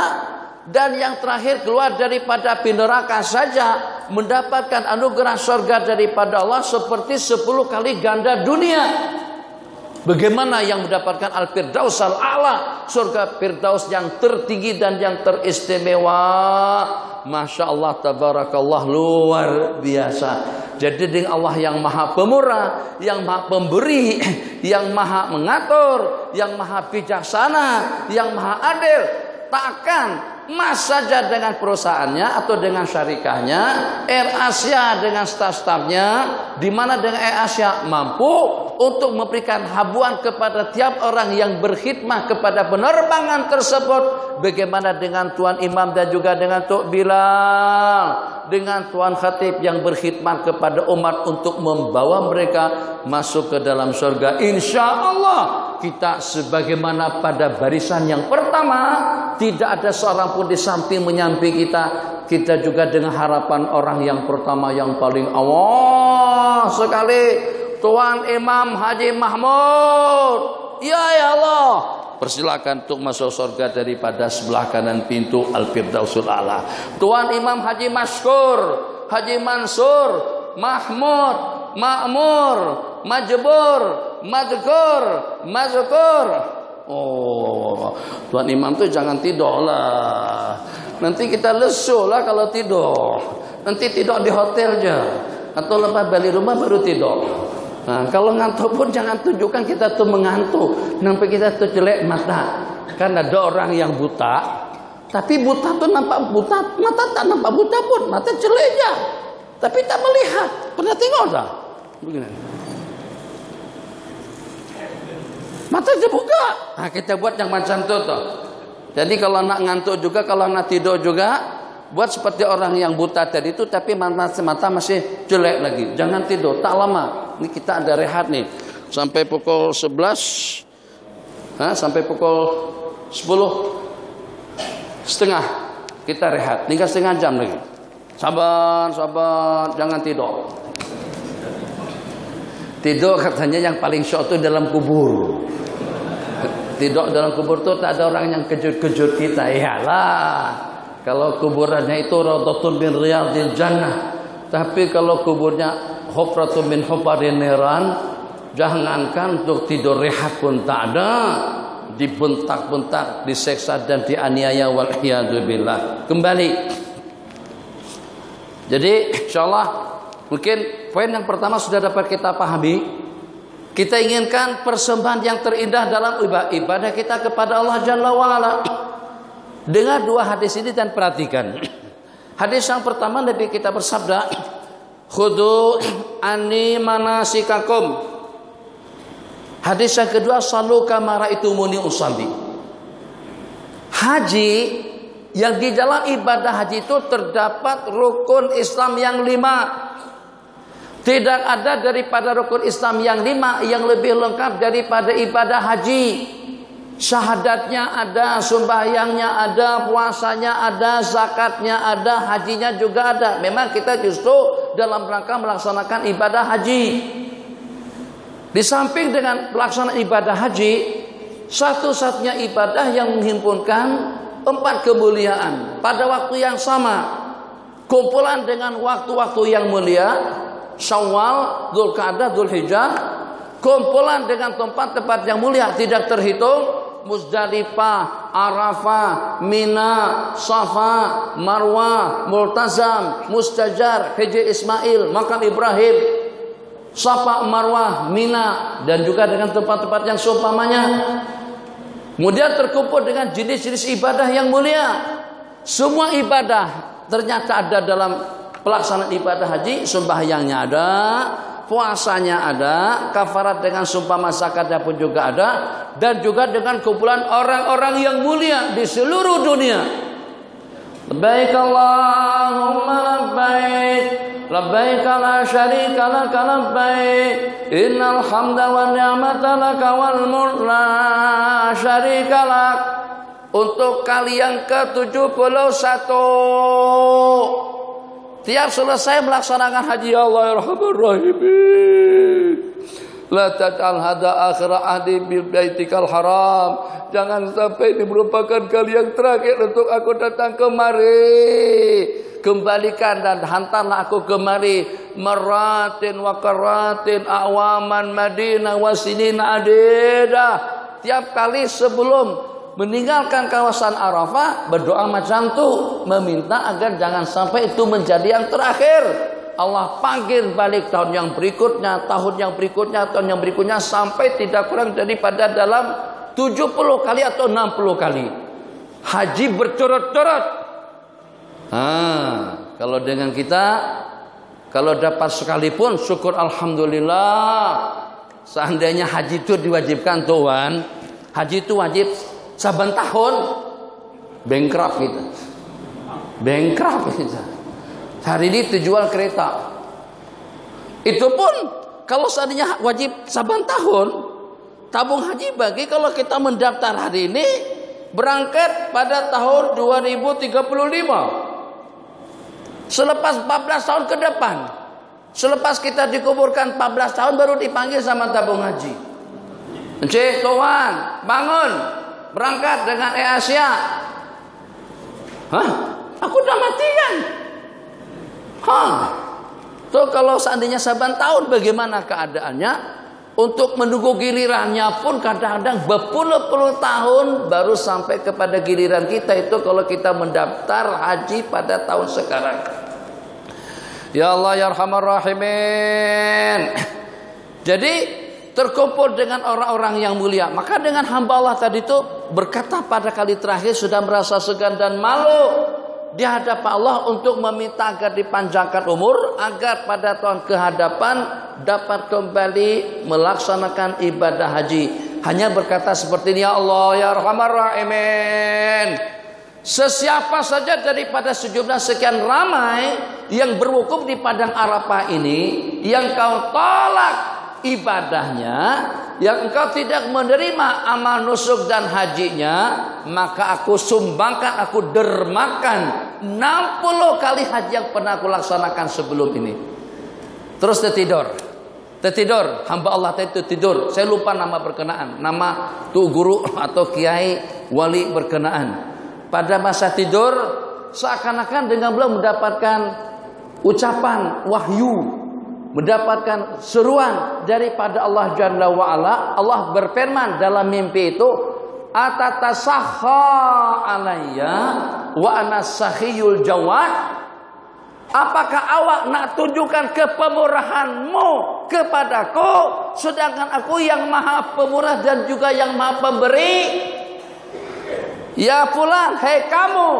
dan yang terakhir keluar daripada api neraka saja mendapatkan anugerah surga daripada Allah seperti 10 kali ganda dunia. Bagaimana yang mendapatkan Al-Firdaus Al-A'la, surga Firdaus yang tertinggi dan yang teristimewa. Masya Allah, tabarakallah, luar biasa. Jadi dengan Allah yang Maha Pemurah, yang Maha Pemberi, yang Maha Mengatur, yang Maha Bijaksana, yang Maha Adil, takkan Mas saja dengan perusahaannya atau dengan syarikahnya, AirAsia dengan staf-stafnya, di mana dengan AirAsia mampu untuk memberikan habuan kepada tiap orang yang berkhidmah kepada penerbangan tersebut. Bagaimana dengan Tuan Imam dan juga dengan Tok Bilal, dengan Tuan Khatib yang berkhidmat kepada umat untuk membawa mereka masuk ke dalam surga. Insya Allah kita sebagaimana pada barisan yang pertama, tidak ada seorang pun di samping menyamping kita. Kita juga dengan harapan orang yang pertama yang paling awal sekali, Tuan Imam Haji Mahmud. Ya Allah, persilakan untuk masuk surga daripada sebelah kanan pintu Al-Firdausul A'la. Tuan Imam Haji Maskur, Haji Mansur, Mahmud, Makmur, Majbur, Madkur, Mazkur. Oh, Tuan Imam tuh jangan tidur lah. Nanti kita lesu lah kalau tidur. Nanti tidur di hotel aja, atau lepas balik rumah baru tidur. Nah, kalau ngantuk pun jangan tunjukkan kita tuh mengantuk. Nampak kita tuh jelek mata. Kan ada orang yang buta, tapi buta tuh nampak buta, mata tak nampak buta pun, mata jelek aja, tapi tak melihat. Pernah tengok tak? Begini. Mata terbuka. Nah, kita buat yang macam tu tuh. Jadi kalau nak ngantuk juga, kalau nak tidur juga, buat seperti orang yang buta tadi itu, tapi mata masih jelek lagi. Jangan tidur, tak lama. Ini kita ada rehat nih. Sampai pukul 11. Sampai pukul 10:30 kita rehat. Tinggal setengah jam lagi. Sabar, jangan tidur. Tidur katanya yang paling syok itu dalam kubur. Tidur dalam kubur itu tak ada orang yang kejut-kejut kita. Iyalah, kalau kuburannya itu Raudhatun min Riyadil Jannah, tapi kalau kuburnya Hufratun min Hufarin Niran, jangankan untuk tidur rehat pun tak ada, dibentak-bentak, diseksa dan dianiaya wal'iyadzubillah. Kembali. Jadi insyaallah mungkin poin yang pertama sudah dapat kita pahami. Kita inginkan persembahan yang terindah dalam ibadah kita kepada Allah Jalla wa'ala. Dengar dua hadis ini dan perhatikan. Hadis yang pertama Nabi kita bersabda, Khudu anni manasikakum. Hadis yang kedua, Sallu kama ra'aitumuni usalli. Haji, yang di dalam ibadah haji itu terdapat rukun Islam yang 5. Tidak ada daripada rukun Islam yang 5 yang lebih lengkap daripada ibadah haji. Syahadatnya ada, sembahyangnya ada, puasanya ada, zakatnya ada, hajinya juga ada. Memang kita justru dalam rangka melaksanakan ibadah haji. Di samping dengan pelaksanaan ibadah haji, satu-satunya ibadah yang menghimpunkan 4 kemuliaan pada waktu yang sama. Kumpulan dengan waktu-waktu yang mulia, Syawal, Dzulqa'dah, Dzulhijjah, kumpulan dengan tempat-tempat yang mulia tidak terhitung, Muzdalifah, Arafah, Mina, Safa, Marwah, Multazam, Mustajar, Hijri Ismail, Makam Ibrahim, Safa, Marwah, Mina, dan juga dengan tempat-tempat yang seumpamanya. Kemudian terkumpul dengan jenis-jenis ibadah yang mulia. Semua ibadah ternyata ada dalam pelaksanaan ibadah haji. Sembahyangnya ada, puasanya ada, kafarat dengan sumpah zakatnya pun juga ada, dan juga dengan kumpulan orang-orang yang mulia di seluruh dunia. Labbaik Allahumma labbaik, labbaik la syarika laka labbaik, innal hamda wan ni'mata laka wal mulk la syarika lak. Untuk kali yang ke-71, tiap selesai melaksanakan haji, Allah Arhamar Rahimin, la taj'al hada akhir ahdi bil baitikal haram. Jangan sampai ini merupakan kali yang terakhir untuk aku datang kemari. Kembalikan dan hantarlah aku kemari maratin wa karatin awaman Madinah wasinina adida. Tiap kali sebelum meninggalkan kawasan Arafah, berdoa macam tu, meminta agar jangan sampai itu menjadi yang terakhir. Allah panggil balik tahun yang berikutnya, tahun yang berikutnya, tahun yang berikutnya, sampai tidak kurang daripada dalam 70 kali atau 60 kali. haji berturut-turut. Kalau dengan kita, kalau dapat sekalipun syukur alhamdulillah. Seandainya haji itu diwajibkan tuan, haji itu wajib saban tahun, bankrupt kita. Bankrupt kita. Hari ini terjual kereta. Itu pun kalau seandainya wajib saban tahun, tabung haji bagi kalau kita mendaftar hari ini, berangkat pada tahun 2035. Selepas 14 tahun ke depan, selepas kita dikuburkan 14 tahun baru dipanggil sama tabung haji. Encik tuan, bangun, berangkat dengan Air Asia. Hah? Aku udah mati kan? Tuh kalau seandainya saban tahun bagaimana keadaannya? Untuk menunggu gilirannya pun kadang-kadang berpuluh-puluh tahun baru sampai kepada giliran kita itu kalau kita mendaftar haji pada tahun sekarang. Ya Allah ya Arhamar Rahimin. Jadi terkumpul dengan orang-orang yang mulia. Maka dengan hamba Allah tadi itu berkata pada kali terakhir sudah merasa segan dan malu di hadapan Allah untuk meminta agar dipanjangkan umur, agar pada tahun kehadapan dapat kembali melaksanakan ibadah haji. Hanya berkata seperti ini, ya Allah ya Arhamar Rahimin, sesiapa saja daripada sejumlah sekian ramai yang berwukuf di padang Arafah ini, yang kau tolak ibadahnya, yang engkau tidak menerima amal nusuk dan hajinya, maka aku sumbangkan, aku dermakan 60 kali haji yang pernah aku laksanakan sebelum ini. Terus tertidur hamba Allah itu tidur. Saya lupa nama berkenaan, nama tu guru atau kiai wali berkenaan. Pada masa tidur seakan-akan dengan belum mendapatkan ucapan wahyu, mendapatkan seruan daripada Allah Jalla wa'ala. Allah berfirman dalam mimpi itu, atatasakha alayya wa ana sakhiyul jawad. Apakah awak nak tunjukkan kepemurahanmu kepadaku, sedangkan aku yang maha pemurah dan juga yang maha pemberi? Ya fulan, hei kamu,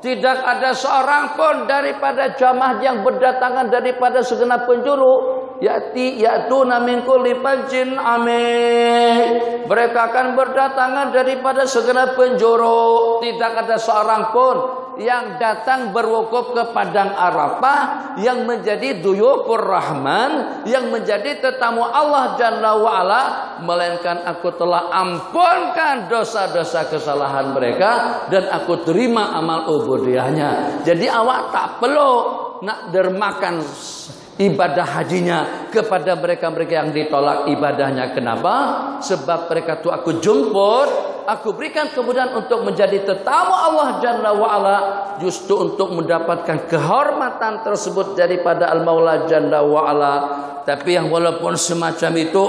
tidak ada seorang pun daripada jamaah yang berdatangan daripada segenap penjuru. Ya'tuna min kulli fajjin amik. Mereka akan berdatangan daripada segenap penjuru. Tidak ada seorang pun yang datang berwukuf ke padang Arafah yang menjadi duyufur Rahman, yang menjadi tetamu Allah Jalla wa'ala, melainkan aku telah ampunkan dosa-dosa kesalahan mereka dan aku terima amal ubudiyahnya. Jadi awak tak perlu nak dermakan ibadah hajinya kepada mereka-mereka yang ditolak ibadahnya. Kenapa? Sebab mereka itu aku jemput, aku berikan kemudahan untuk menjadi tetamu Allah Jalla wa'ala, justru untuk mendapatkan kehormatan tersebut daripada Al-Maula Jalla wa'ala. Tapi yang walaupun semacam itu,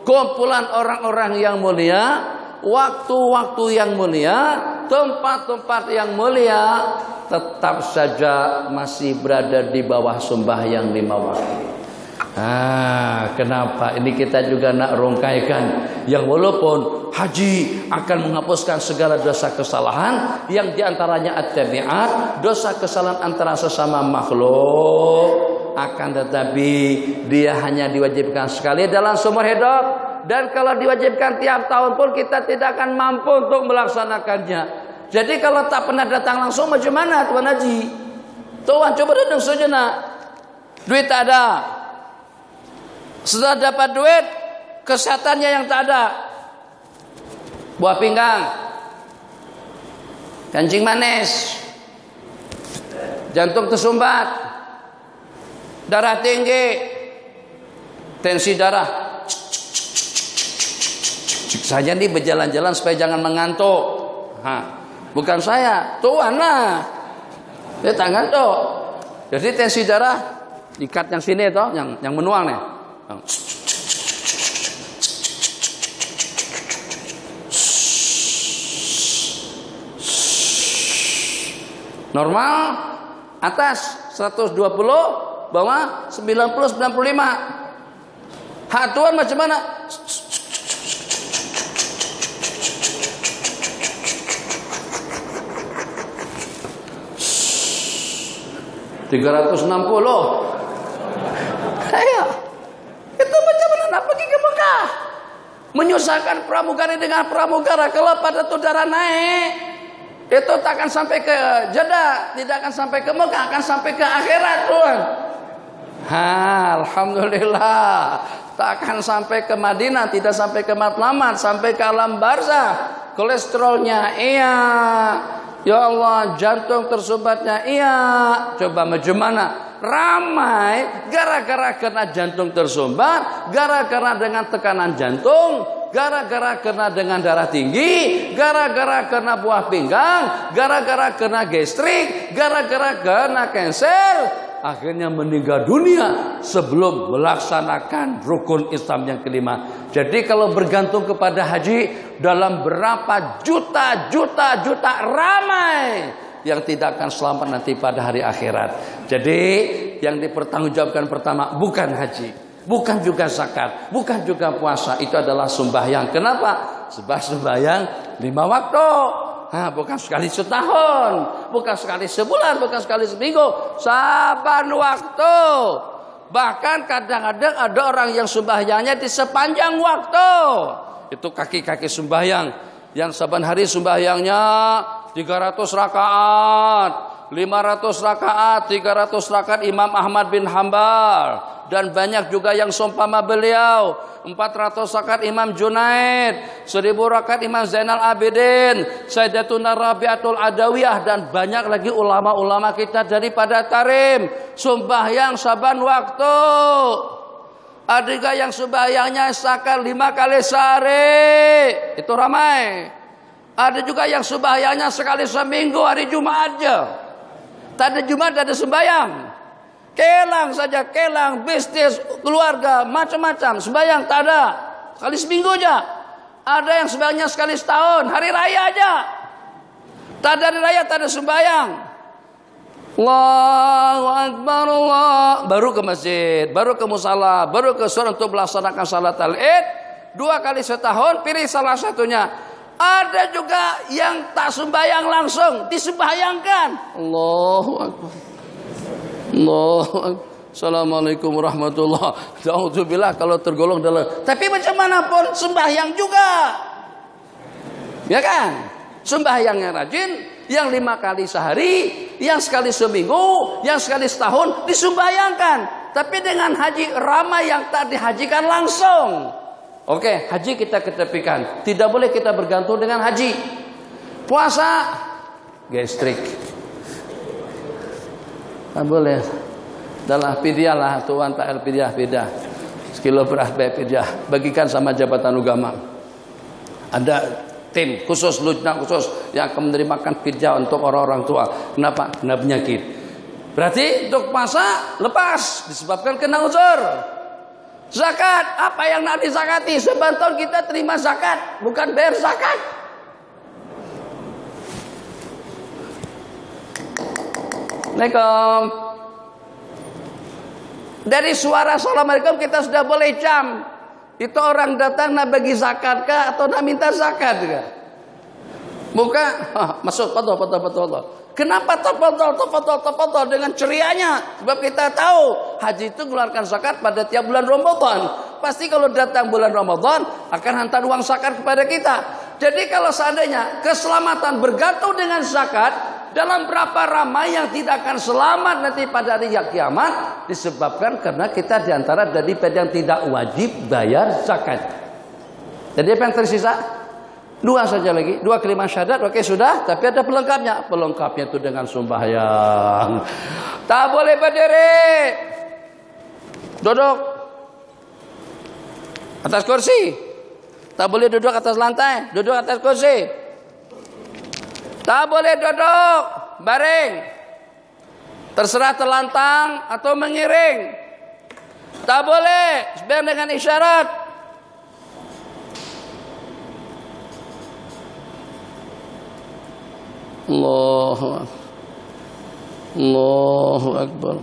kumpulan orang-orang yang mulia, waktu-waktu yang mulia, tempat-tempat yang mulia, tetap saja masih berada di bawah sembahyang 5 waktu. Kenapa? Ini kita juga nak rungkaikan, yang walaupun haji akan menghapuskan segala dosa kesalahan, yang diantaranya at-tabi'at, dosa kesalahan antara sesama makhluk, akan tetapi dia hanya diwajibkan sekali dalam seumur hidup. Dan kalau diwajibkan tiap tahun pun kita tidak akan mampu untuk melaksanakannya. Jadi kalau tak pernah datang langsung macam mana Tuan Haji? Tuan coba duduk sejenak. Duit tak ada. Setelah dapat duit, kesehatannya yang tak ada. Buah pinggang, kencing manis, jantung tersumbat, darah tinggi, tensi darah. Saja nih berjalan-jalan supaya jangan mengantuk. Bukan saya, Tuhan lah. Dia tangan tuh. Jadi tensi darah ikat yang sini toh, yang menuang nih. Normal atas 120, bawah 90 95. Hak Tuhan macam mana? 360. Ayo. Itu macam mana nak pergi ke Mekah? Menyusahkan pramugari dengan pramugara. Kalau pada udara naik, itu tak akan sampai ke Jeddah, tidak akan sampai ke Mekah, akan sampai ke akhirat, tuan. Alhamdulillah, tak akan sampai ke Madinah, tidak sampai ke Matlamat, sampai ke alam barzah. Kolesterolnya iya, ya Allah, jantung tersumbatnya iya. Coba macam mana? Ramai gara-gara kena jantung tersumbat, gara-gara dengan tekanan jantung, gara-gara kena dengan darah tinggi, gara-gara kena buah pinggang, gara-gara kena gastrik, gara-gara kena kanker, akhirnya meninggal dunia sebelum melaksanakan rukun Islam yang kelima. Jadi kalau bergantung kepada haji, dalam berapa juta ramai yang tidak akan selamat nanti pada hari akhirat. Jadi yang dipertanggungjawabkan pertama bukan haji, bukan juga zakat, bukan juga puasa, itu adalah sembahyang. Kenapa? Sebab sembahyang 5 waktu. Bukan sekali setahun, bukan sekali sebulan, bukan sekali seminggu, saban waktu. Bahkan kadang-kadang ada orang yang sembahyangnya di sepanjang waktu. Itu kaki-kaki sembahyang yang saban hari sembahyangnya 300 rakaat, 500 rakaat, 300 rakaat Imam Ahmad bin Hanbal, dan banyak juga yang seumpama beliau. 400 rakaat Imam Junaid, 1000 rakaat Imam Zainal Abidin, Sayyidatuna Rabi'atul Adawiyah, dan banyak lagi ulama-ulama kita daripada Tarim. Sembahyang saban waktu. Ada juga yang sembahyangnya sekali 5 kali sehari, itu ramai. Ada juga yang sembahyangnya sekali seminggu, hari Jumat aja. Tadi Jumat ada sembahyang. Kelang saja, kelang, bisnis, keluarga, macam-macam. Sembahyang tak ada. Sekali seminggu aja. Ada yang sembahyangnya sekali setahun, hari raya aja. Tak ada hari raya, tak ada sembahyang. Allahu Akbar, Allah. Baru ke masjid, baru ke musala, baru ke surau untuk melaksanakan salat al-Id. 2 kali setahun, pilih salah satunya. Ada juga yang tak sembahyang langsung, disembahyangkan. Allahu Akbar. Allahu Akbar. Assalamualaikum warahmatullahi. Alhamdulillah kalau tergolong dalam. Tapi macam mana pun sembahyang juga. Ya kan? Sembahyang yang rajin, yang 5 kali sehari, yang sekali seminggu, yang sekali setahun disembahyangkan. Tapi dengan haji, ramai yang tak dihajikan langsung. Oke, haji kita ketepikan. Tidak boleh kita bergantung dengan haji. Puasa, gastrik. Tak boleh. Dalam pidyah lah, tuan tak pidyah. Sekilo beras pidyah. Bagikan sama jabatan agama. Ada tim khusus, lujnah khusus yang akan menerimakan pidyah untuk orang-orang tua. Kenapa? Kena penyakit. Berarti untuk puasa lepas disebabkan kena uzur. Zakat, apa yang nak dizakati? Sebentar kita terima zakat, bukan bayar zakat. Assalamualaikum. Dari suara assalamualaikum kita sudah boleh jam. Itu orang datang nak bagi zakat kah atau nak minta zakat kah? Buka, masuk betul. Kenapa tafadhol dengan cerianya? Sebab kita tahu haji itu mengeluarkan zakat pada tiap bulan Ramadan. Pasti kalau datang bulan Ramadan akan hantar uang zakat kepada kita. Jadi kalau seandainya keselamatan bergantung dengan zakat, dalam berapa ramai yang tidak akan selamat nanti pada hari kiamat disebabkan karena kita diantara daripada yang tidak wajib bayar zakat. Jadi apa yang tersisa? 2 saja lagi, 2 kalimat syahadat, oke sudah. Tapi ada pelengkapnya. Pelengkapnya itu dengan sembahyang. Tak boleh berdiri, duduk atas kursi. Tak boleh duduk atas lantai, duduk atas kursi. Tak boleh duduk baring, terserah terlantang atau mengiring. Tak boleh sebenarnya dengan isyarat. Allahu Akbar.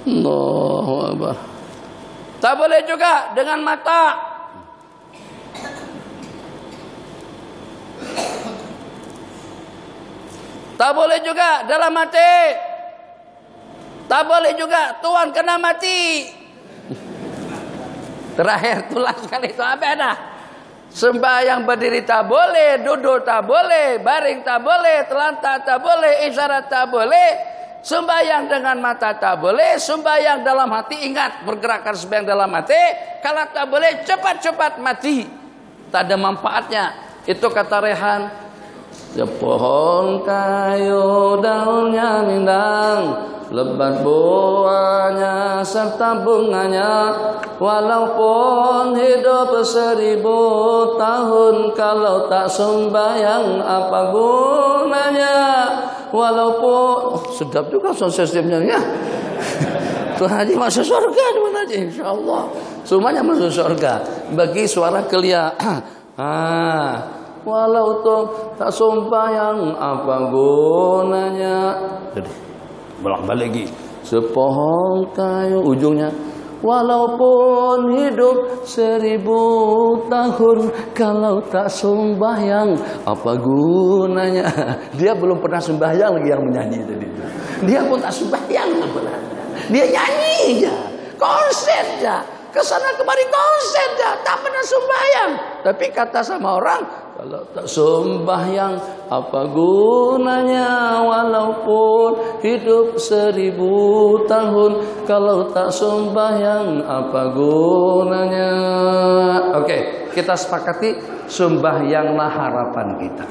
Allahu Akbar. Tak boleh juga dengan mata. Tak boleh juga dalam hati. Tak boleh juga tuan kena mati. Terakhir tulang sekali itu apa dah? Sembahyang berdiri tak boleh, duduk tak boleh, baring tak boleh, terlantar tak boleh, isyarat tak boleh, sembahyang dengan mata tak boleh, sembahyang dalam hati, ingat bergerakan sembahyang dalam hati, kalau tak boleh cepat-cepat mati, tak ada manfaatnya. Itu kata Rehan. Pohon kayu daunnya rindang, lebat buahnya serta bunganya, walaupun hidup 1000 tahun, kalau tak sembahyang apa gunanya? Walaupun sedap juga sound systemnya ya. Tuhan Haji masuk surga Tuhan Haji, insyaallah semuanya masuk surga bagi suara kelia. Walau toh tak sembahyang apa gunanya? Jadi bolak-balik lagi. Sepohon kayu ujungnya, walaupun hidup 1000 tahun, kalau tak sembahyang apa gunanya? Dia belum pernah sembahyang lagi yang menyanyi tadi. Dia pun tak sembahyang sebenarnya. Dia nyanyi aja, konser aja, kesana kemari konser aja, tak pernah sembahyang. Tapi kata sama orang, kalau tak sembahyang apa gunanya? Walaupun hidup 1000 tahun, kalau tak sembahyang apa gunanya? Oke, kita sepakati sembahyanglah harapan kita.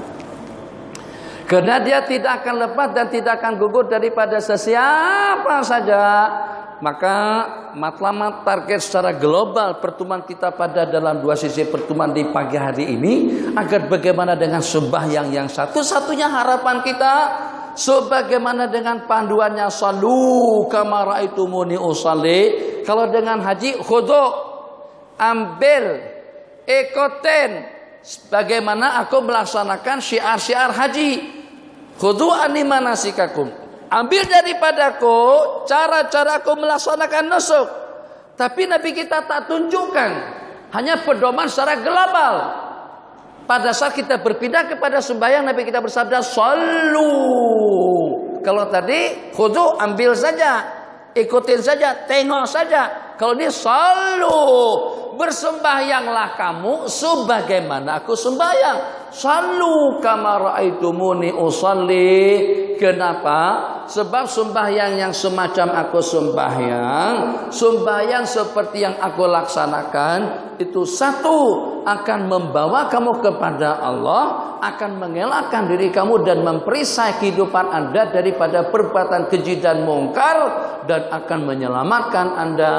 Karena dia tidak akan lepas dan tidak akan gugur daripada sesiapa saja. Maka matlamat target secara global pertemuan kita pada dalam dua sisi pertemuan di pagi hari ini, agar bagaimana dengan sembahyang yang satu-satunya harapan kita, sebagaimana dengan panduannya sallu kama raaitumuni usalli. Kalau dengan haji khudu, ambil, ikutin bagaimana aku melaksanakan syiar-syiar haji. Khudu anni manasikakum. Ambil daripadaku cara-cara aku melaksanakan nusuk. Tapi Nabi kita tak tunjukkan, hanya pedoman secara global. Pada saat kita berpindah kepada sembahyang, Nabi kita bersabda sallu. Kalau tadi khudu, ambil saja, ikutin saja, tengok saja. Kalau ini sallu, bersembahyanglah kamu sebagaimana aku sembahyang. Sallu kama raaitumuni usalli. Kenapa? Sebab sembahyang yang semacam aku sembahyang seperti yang aku laksanakan, itu satu, akan membawa kamu kepada Allah, akan mengelakkan diri kamu dan memperisai kehidupan Anda daripada perbuatan keji dan mungkar, dan akan menyelamatkan Anda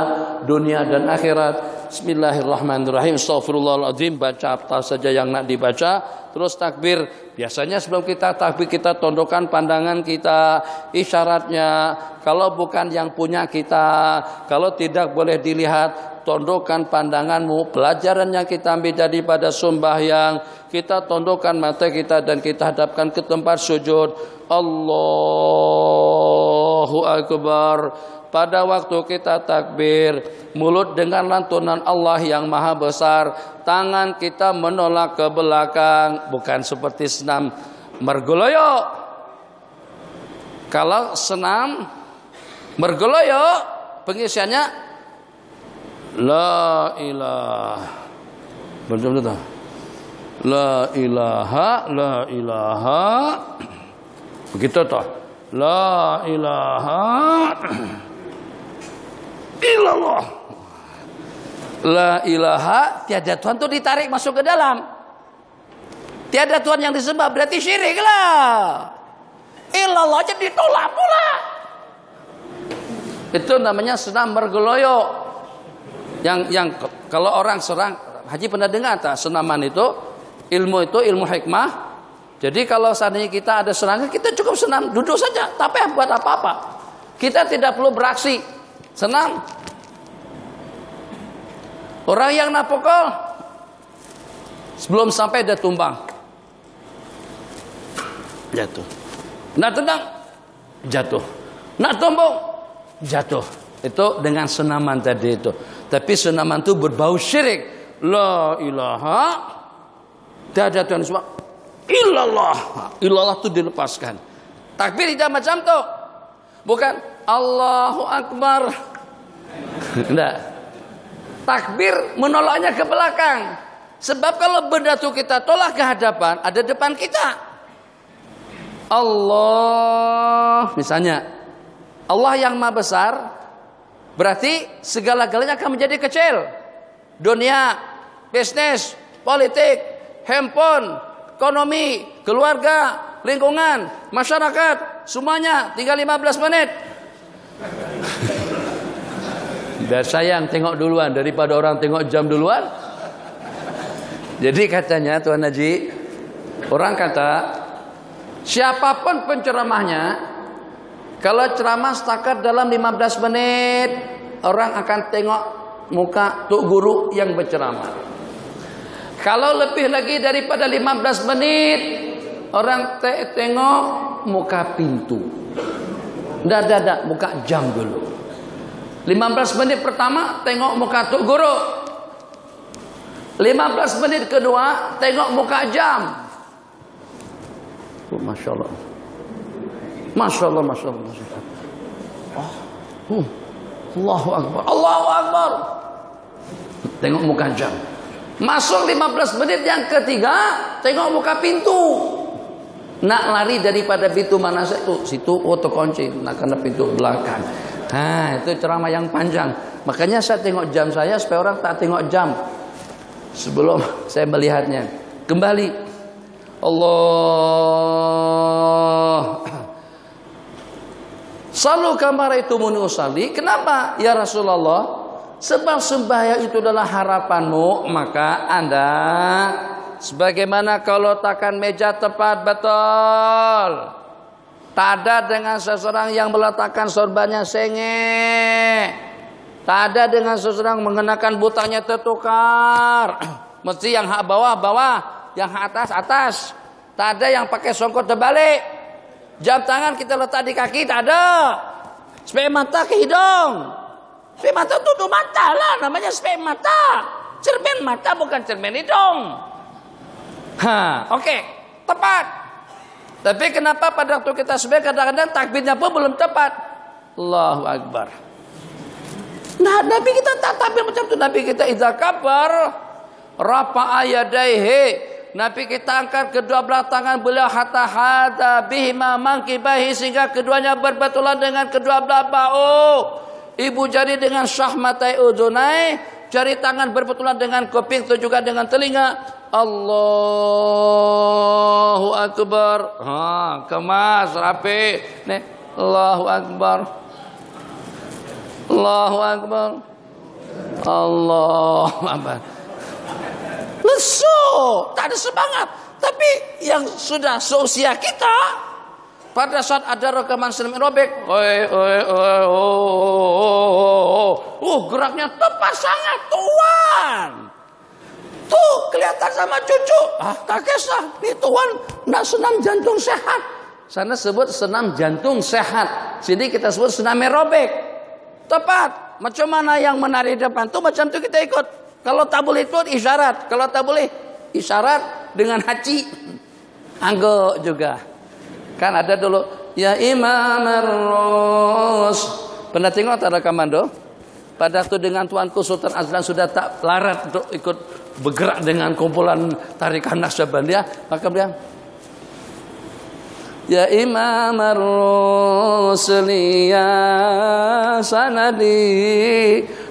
dunia dan akhirat. Bismillahirrahmanirrahim. Astaghfirullahaladzim. Baca apa saja yang nak dibaca, terus takbir. Biasanya sebelum kita takbir, kita tundukkan pandangan kita. Isyaratnya, kalau bukan yang punya kita, kalau tidak boleh dilihat, tundukkan pandanganmu. Pelajaran yang kita ambil daripada sembahyang, kita tundukkan mata kita dan kita hadapkan ke tempat sujud. Allahu Akbar. Pada waktu kita takbir, mulut dengan lantunan Allah yang maha besar, tangan kita menolak ke belakang, bukan seperti senam mergoloyo. Kalau senam mergoloyo, pengisiannya la ilaha, betul-betul, la ilaha, begitu toh, la ilaha illallah. La ilaha, tiada Tuhan itu ditarik masuk ke dalam. Tiada Tuhan yang disembah, berarti syirik lah. Illallah aja ditolak pula. Itu namanya senam mergeloyo. Yang kalau orang serang, Haji pernah dengar tak senaman itu? Ilmu itu ilmu hikmah. Jadi kalau seandainya kita ada serangan, kita cukup senam, duduk saja, tapi buat apa-apa. Kita tidak perlu beraksi. Senam. Orang yang nak pukul, sebelum sampai dia tumbang, jatuh. Nak tendang, jatuh. Nak tumbang, jatuh. Itu dengan senaman tadi itu. Tapi senaman itu berbau syirik. La ilaha, tiada Tuhan semua. Illallah. Illallah itu dilepaskan. Takbir tidak macam tu. Bukan Allahu Akbar. Enggak. Takbir menolaknya ke belakang. Sebab kalau benda itu kita tolak ke hadapan, ada depan kita. Allah, misalnya Allah yang maha besar, berarti segala-galanya akan menjadi kecil. Dunia, bisnis, politik, handphone, ekonomi, keluarga, lingkungan, masyarakat, semuanya tinggal 15 menit. Biar sayang tengok duluan daripada orang tengok jam duluan. Jadi katanya Tuan Haji, orang kata siapapun penceramahnya, kalau ceramah setakat dalam 15 menit, orang akan tengok muka tuk guru yang berceramah. Kalau lebih lagi daripada 15 menit, orang tengok muka pintu. Dah, muka jam dulu. 15 menit pertama tengok muka tuk guru. 15 menit kedua tengok muka jam. Masya Allah. Masya Allah, Masya Allah. Allahu Akbar, Allahu Akbar. Tengok muka jam. Masuk 15 menit yang ketiga, tengok muka pintu. Nak lari daripada pintu mana itu? Situ terkunci, nak kena pintu belakang. Nah, itu ceramah yang panjang. Makanya saya tengok jam saya supaya orang tak tengok jam sebelum saya melihatnya. Kembali. Allah. Salu kama ra'aitumuni usalli. Kenapa ya Rasulullah? Sebab sembahyang itu adalah harapanmu, maka Anda sebagaimana kalau letakkan meja tepat betul. Tak ada dengan seseorang yang meletakkan sorbannya senge. Tak ada dengan seseorang mengenakan butangnya tertukar. Mesti yang hak bawah, yang hak atas. Tak ada yang pakai songkok terbalik. Jam tangan kita letak di kaki, tak ada. Spek mata ke hidung. Spek mata tutup mata lah, namanya spek mata. Cermin mata bukan cermin hidung. Oke, tepat. Tapi kenapa pada waktu kita sebenarnya kadang-kadang takbirnya pun belum tepat. Allahu Akbar. Nah, Nabi kita tak takbir macam itu. Nabi kita idza kabar rafa'a yadaihi. Nabi kita angkat kedua belah tangan beliau hatta hada bihima mankibahi, sehingga keduanya berbetulan dengan kedua belah bahu. Ibu jari dengan syahmatai udunai, jari tangan berbetulan dengan kuping, itu juga dengan telinga. Allahu Akbar. Kemas rapi. Nih, Allahu Akbar. Allahu Akbar. Allahu Akbar. Lesu, tak ada semangat. Tapi yang sudah seusia kita, pada saat ada rekaman senam aerobik, geraknya tepat sangat, tuan. Tuh kelihatan sama cucu. Tak kisah, ini tuan nak senam jantung sehat. Sana sebut senam jantung sehat, sini kita sebut senam aerobik. Tepat. Macam mana yang menari depan tuh macam tu kita ikut. Kalau tak boleh itu isyarat. Kalau tak boleh isyarat dengan haji. Angguk juga. Kan ada dulu. Ya Imam Ar-Rus. Pernah tengok tak rekaman tu? Pada tu dengan tuanku Sultan Azlan sudah tak larat untuk ikut bergerak dengan kumpulan tarikan Naqsyabandiyah. Maka beliau, ya Imam Ar-Rusli ya sanadi.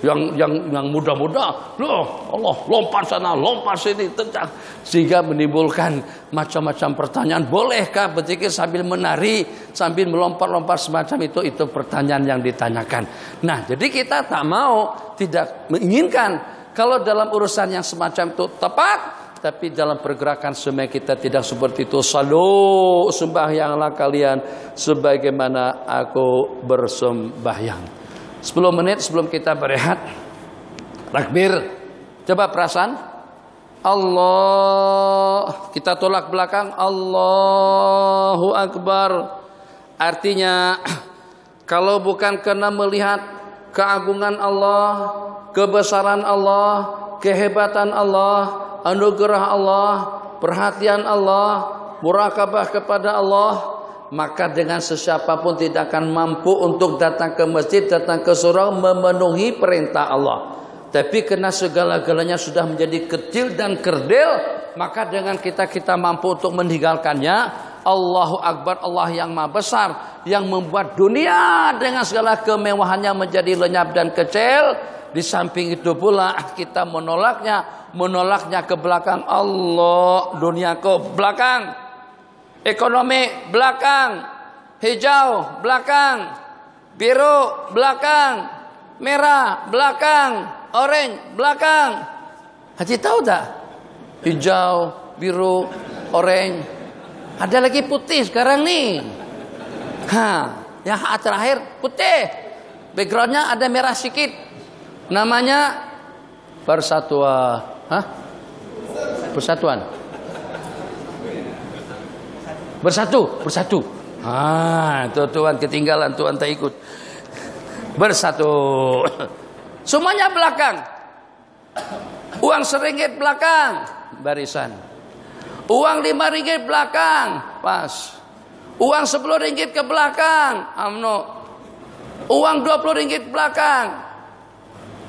Yang muda-muda, loh Allah lompat sana, lompat sini, tentang sehingga menimbulkan macam-macam pertanyaan. Bolehkah berzikir sambil menari, sambil melompat-lompat semacam itu pertanyaan yang ditanyakan. Nah, jadi kita tak mau, tidak menginginkan kalau dalam urusan yang semacam itu tepat, tapi dalam pergerakan semai kita tidak seperti itu. Salu sembahyanglah kalian sebagaimana aku bersembahyang. 10 menit sebelum kita berehat, takbir. Coba perasaan. Allah, kita tolak belakang. Allahu Akbar. Artinya, kalau bukan karena melihat keagungan Allah, kebesaran Allah, kehebatan Allah, anugerah Allah, perhatian Allah, murakabah kepada Allah, maka dengan sesiapa pun tidak akan mampu untuk datang ke masjid, datang ke surau memenuhi perintah Allah. Tapi karena segala-galanya sudah menjadi kecil dan kerdil, maka dengan kita mampu untuk meninggalkannya. Allahu Akbar, Allah yang maha besar, yang membuat dunia dengan segala kemewahannya menjadi lenyap dan kecil. Di samping itu pula kita menolaknya ke belakang. Allah, dunia ke belakang, ekonomi belakang, hijau belakang, biru belakang, merah belakang, orange belakang. Haji tahu tak? Hijau, biru, orange. Ada lagi putih sekarang nih. Yang terakhir putih. Backgroundnya ada merah sedikit. Namanya Persatuan. Persatuan. Bersatu. Itu Tuhan ketinggalan, Tuhan tak ikut. Bersatu. Semuanya belakang. Uang RM1 belakang, barisan. Uang RM5 belakang, pas. Uang RM10 ke belakang, UMNO. Uang RM20 belakang,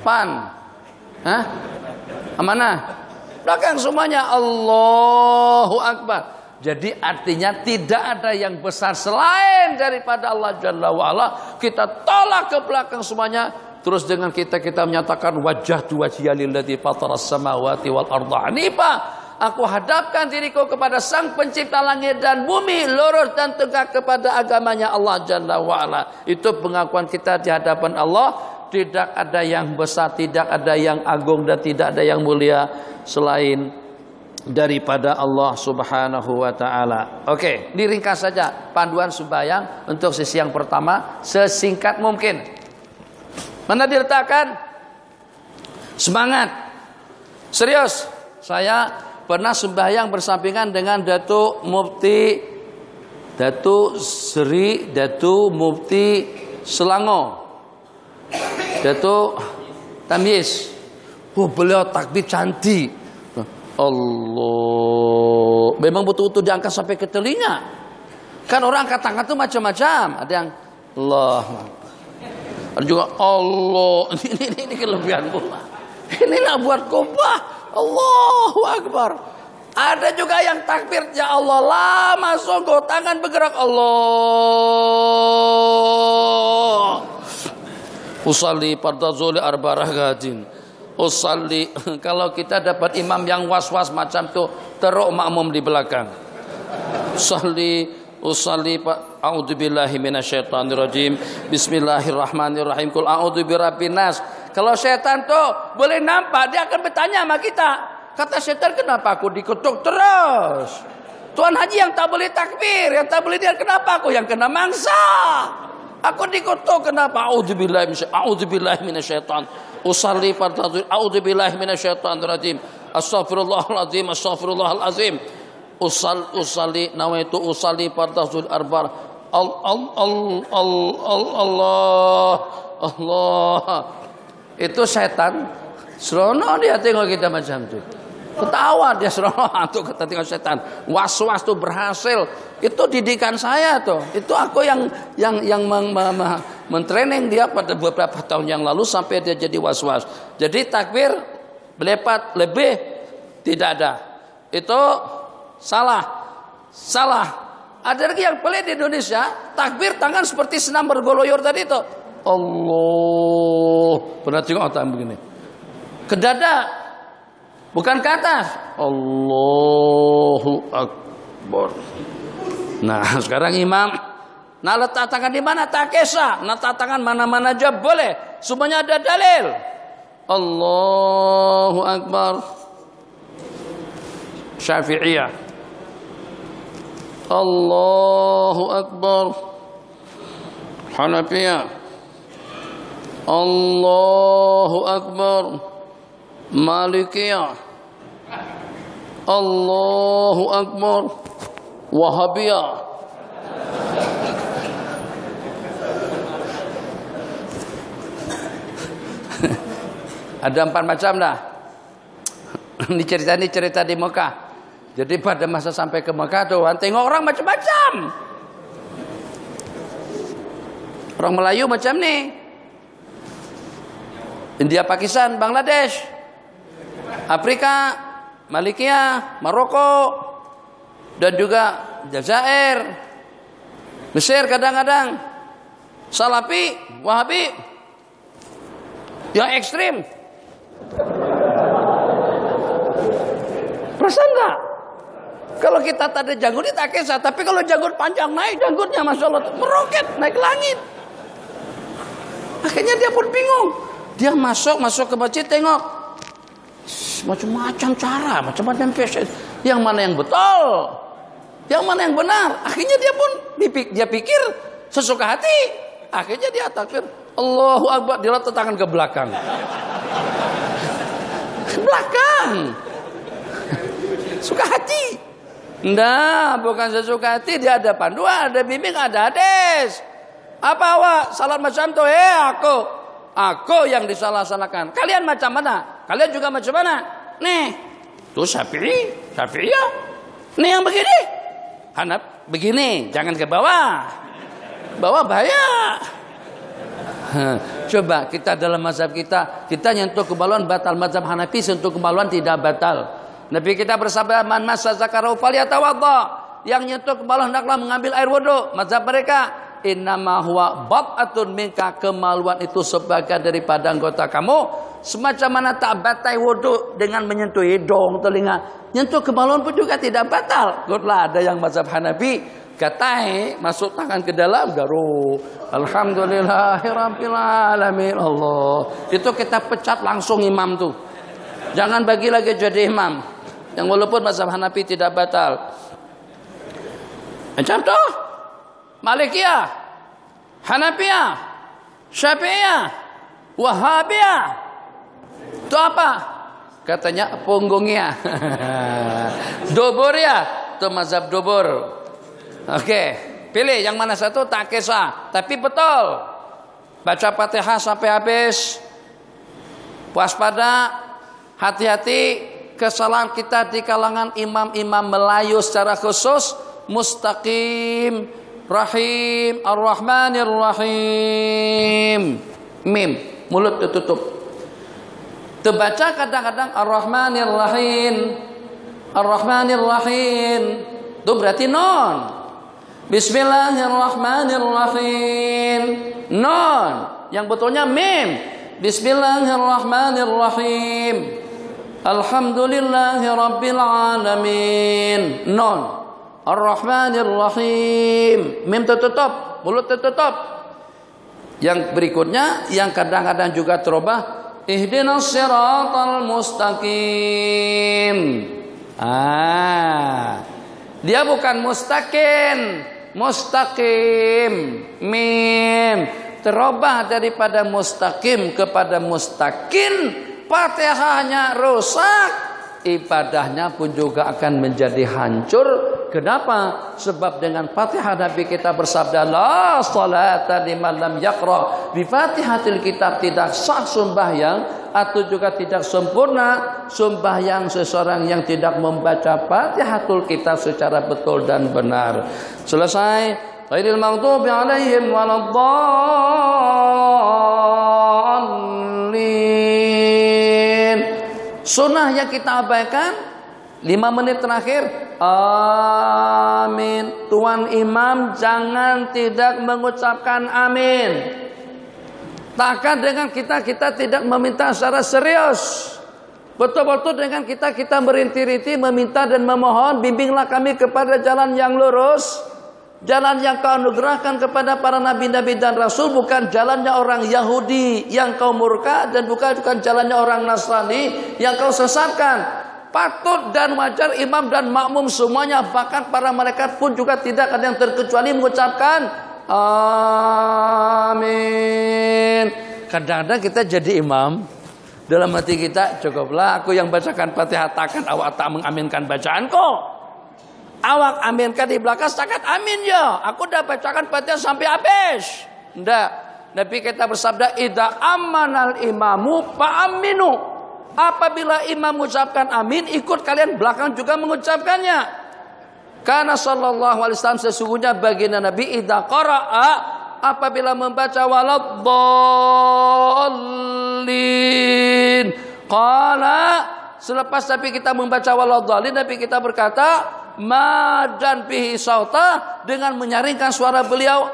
PAN. Amanah. Belakang semuanya. Allahu Akbar. Jadi artinya tidak ada yang besar selain daripada Allah Jalla wa'ala. Kita tolak ke belakang semuanya. Terus dengan kita menyatakan wajjahtu wajhiya lilladzi fataras samawati wal arda hanifa. Aku hadapkan diriku kepada Sang Pencipta langit dan bumi, lurus dan tegak kepada agamanya Allah Jalla wa'ala. Itu pengakuan kita di hadapan Allah. Tidak ada yang besar, tidak ada yang agung, dan tidak ada yang mulia selain daripada Allah Subhanahu wa ta'ala. Oke, ini ringkas saja panduan sembahyang untuk sesi yang pertama, sesingkat mungkin. Mana diletakkan? Semangat. Serius, saya pernah sembahyang bersampingan dengan Datuk Sri Mufti Selangor, Datuk Tamyiz. Beliau takbir cantik. Allah, memang betul-betul diangkat sampai ke telinga. Kan orang angkat tangan itu macam-macam. Ada yang Allah, ada juga Allah. Ini kelebihan pula. Ini nak buat kubah. Allahu Akbar. Ada juga yang takbir, ya Allah lama sungguh, tangan bergerak. Allah. Usalli pada zuli arba rakatin. Usalli. Kalau kita dapat imam yang was-was macam tu, teruk makmum di belakang. Usalli a'udzubillahi minasyaitonirrajim. Bismillahirrahmanirrahim. Qul a'udzu birabbin nas. Kalau setan tuh boleh nampak, dia akan bertanya sama kita. Kata setan, kenapa aku dikutuk terus? Tuan Haji yang tak boleh takbir, yang tak boleh dia, kenapa aku yang kena mangsa? Aku dikutuk, kenapa? A'udzubillahi minasyaitan. Usalli fartazir. A'udzubillahi minasyaitonirrajim. Astaghfirullahalazim. Astaghfirullahalazim. Usalli nawaitu usalli fartazir arba. Allah. Itu setan serono, dia tengok kita macam tu, ketawa dia serono tuh, kita tengok setan was-was tuh berhasil. Itu didikan saya tuh. Itu aku yang mentraining dia pada beberapa tahun yang lalu sampai dia jadi was-was. Jadi takbir berlepat lebih tidak ada. Itu salah. Ada lagi yang pelik di Indonesia, takbir tangan seperti senam bergoloyor tadi itu. Allah, pernah tengok tak begini? Ke dada, bukan ke atas. Allahu Akbar. Nah, sekarang imam, nak letak tangan di mana tak kisah, nak letak tangan mana-mana aja boleh. Semuanya ada dalil. Allahu Akbar. Syafi'iyah. Allahu Akbar. Hanafiyah. Allahu Akbar. Malikiyah. Allahu Akbar. Wahabiyah. Ada 4 macam dah. Ini cerita di Mekah. Jadi pada masa sampai ke Mekah tuh, tengok orang macam-macam. Orang Melayu macam ni. India, Pakistan, Bangladesh, Afrika, Malaysia, Maroko, dan juga Jazair, Mesir kadang-kadang, Salafi, Wahabi, yang ekstrim. Perasaan enggak? Kalau kita tak ada janggut tak kisah, tapi kalau janggut panjang naik janggutnya, masya Allah, meroket naik ke langit. Akhirnya dia pun bingung. Dia masuk ke masjid, tengok macam-macam cara, macam-macam fashion. Yang mana yang betul, yang mana yang benar. Akhirnya dia pikir sesuka hati. Akhirnya dia takbir, Allahu Akbar, dia letak tangan ke belakang. Belakang. Suka hati. Nah, bukan sesuka hati. Dia ada panduan, ada bimbing, ada hadis. Apa awak salat macam tu? Aku yang disalah-salahkan. Kalian macam mana? Kalian juga macam mana? Nih, tu Syafi'iyah. Nih yang begini. Hanaf begini, jangan ke bawah. Bawah bahaya. Coba kita dalam mazhab kita nyentuh kemaluan batal. Mazhab Hanafi sentuh kemaluan tidak batal. Nabi kita bersabda, man massa zakarahu falyatawadda. Yang nyentuh kemaluan hendaklah mengambil air wudu. Mazhab mereka, innama huwa bat'atun minka, kemaluan itu sebagian daripada anggota kamu. Semacam mana tak batal wudu dengan menyentuh hidung, telinga. Nyentuh kemaluan pun juga tidak batal. Gotlah ada yang mazhab Hanafi, katai masuk tangan ke dalam garu. Alhamdulillahirabbil alamin. Allah. Itu kita pecat langsung imam tuh. Jangan bagi lagi jadi imam. Yang walaupun mazhab Hanafi tidak batal. Macam tu. Malikiyah, Hanafiyah, Syafi'iyah, Wahabiyah. Itu apa? Katanya punggungnya. Duburiyah, itu mazhab dubur. Oke, pilih yang mana satu tak kisah. Tapi betul. Baca Fatihah sampai habis. Waspada, hati-hati. Kesalahan kita di kalangan imam-imam Melayu secara khusus. Mustaqim, Rahim, Ar-Rahmanir Rahim. Mim, mulut tertutup. Terbaca kadang-kadang Ar-Rahmanir Rahim. Ar-Rahmanir Rahim. Itu berarti non. Bismillahirrahmanirrahim. Non. Yang betulnya mim. Bismillahirrahmanirrahim. Alhamdulillahirabbil alamin. Non. Ar-Rahmanir-Rahim. Mim tertutup, mulut tertutup. Yang berikutnya yang kadang-kadang juga terubah, ihdinas siratal mustaqim. Dia bukan mustaqim. Mim terubah daripada mustaqim kepada mustaqin. Fatihahnya rusak, ibadahnya pun juga akan menjadi hancur. Kenapa? Sebab dengan Fatihah Nabi kita bersabda, la salata liman lam yaqra bi Fatihatil kitab. Tidak sah sembahyang atau juga tidak sempurna sembahyang seseorang yang tidak membaca Fatihatul kitab secara betul dan benar. Selesai. Ghairil maghdubi alaihim waladdallin. Sunnah yang kita abaikan 5 menit terakhir, amin. Tuan imam jangan tidak mengucapkan amin. Takkan dengan kita tidak meminta secara serius. Betul-betul dengan kita merintih-rintih meminta dan memohon, bimbinglah kami kepada jalan yang lurus. Jalan yang kau anugerahkan kepada para nabi-nabi dan rasul, bukan jalannya orang Yahudi yang kau murka, dan bukan jalannya orang Nasrani yang kau sesatkan. Patut dan wajar imam dan makmum semuanya, bahkan para malaikat pun juga tidak ada yang terkecuali mengucapkan amin. Kadang-kadang kita jadi imam, dalam hati kita, cukuplah aku yang bacakan Fatihah, takkan awak tak mengaminkan bacaanku. Awak aminkan di belakang setakat amin ya. Aku dah bacakan Fatihah sampai habis. Ndak. Nabi kita bersabda, idza amanal imamu fa aminu. Apabila imam mengucapkan amin, ikut kalian belakang juga mengucapkannya. Karena sallallahu alaihi wasallam sesungguhnya baginda Nabi idza qara'a, apabila membaca waladdallin. Qala, selepas Nabi kita membaca waladdallin, Nabi kita berkata, madan bihi sauta, dengan menyaringkan suara beliau,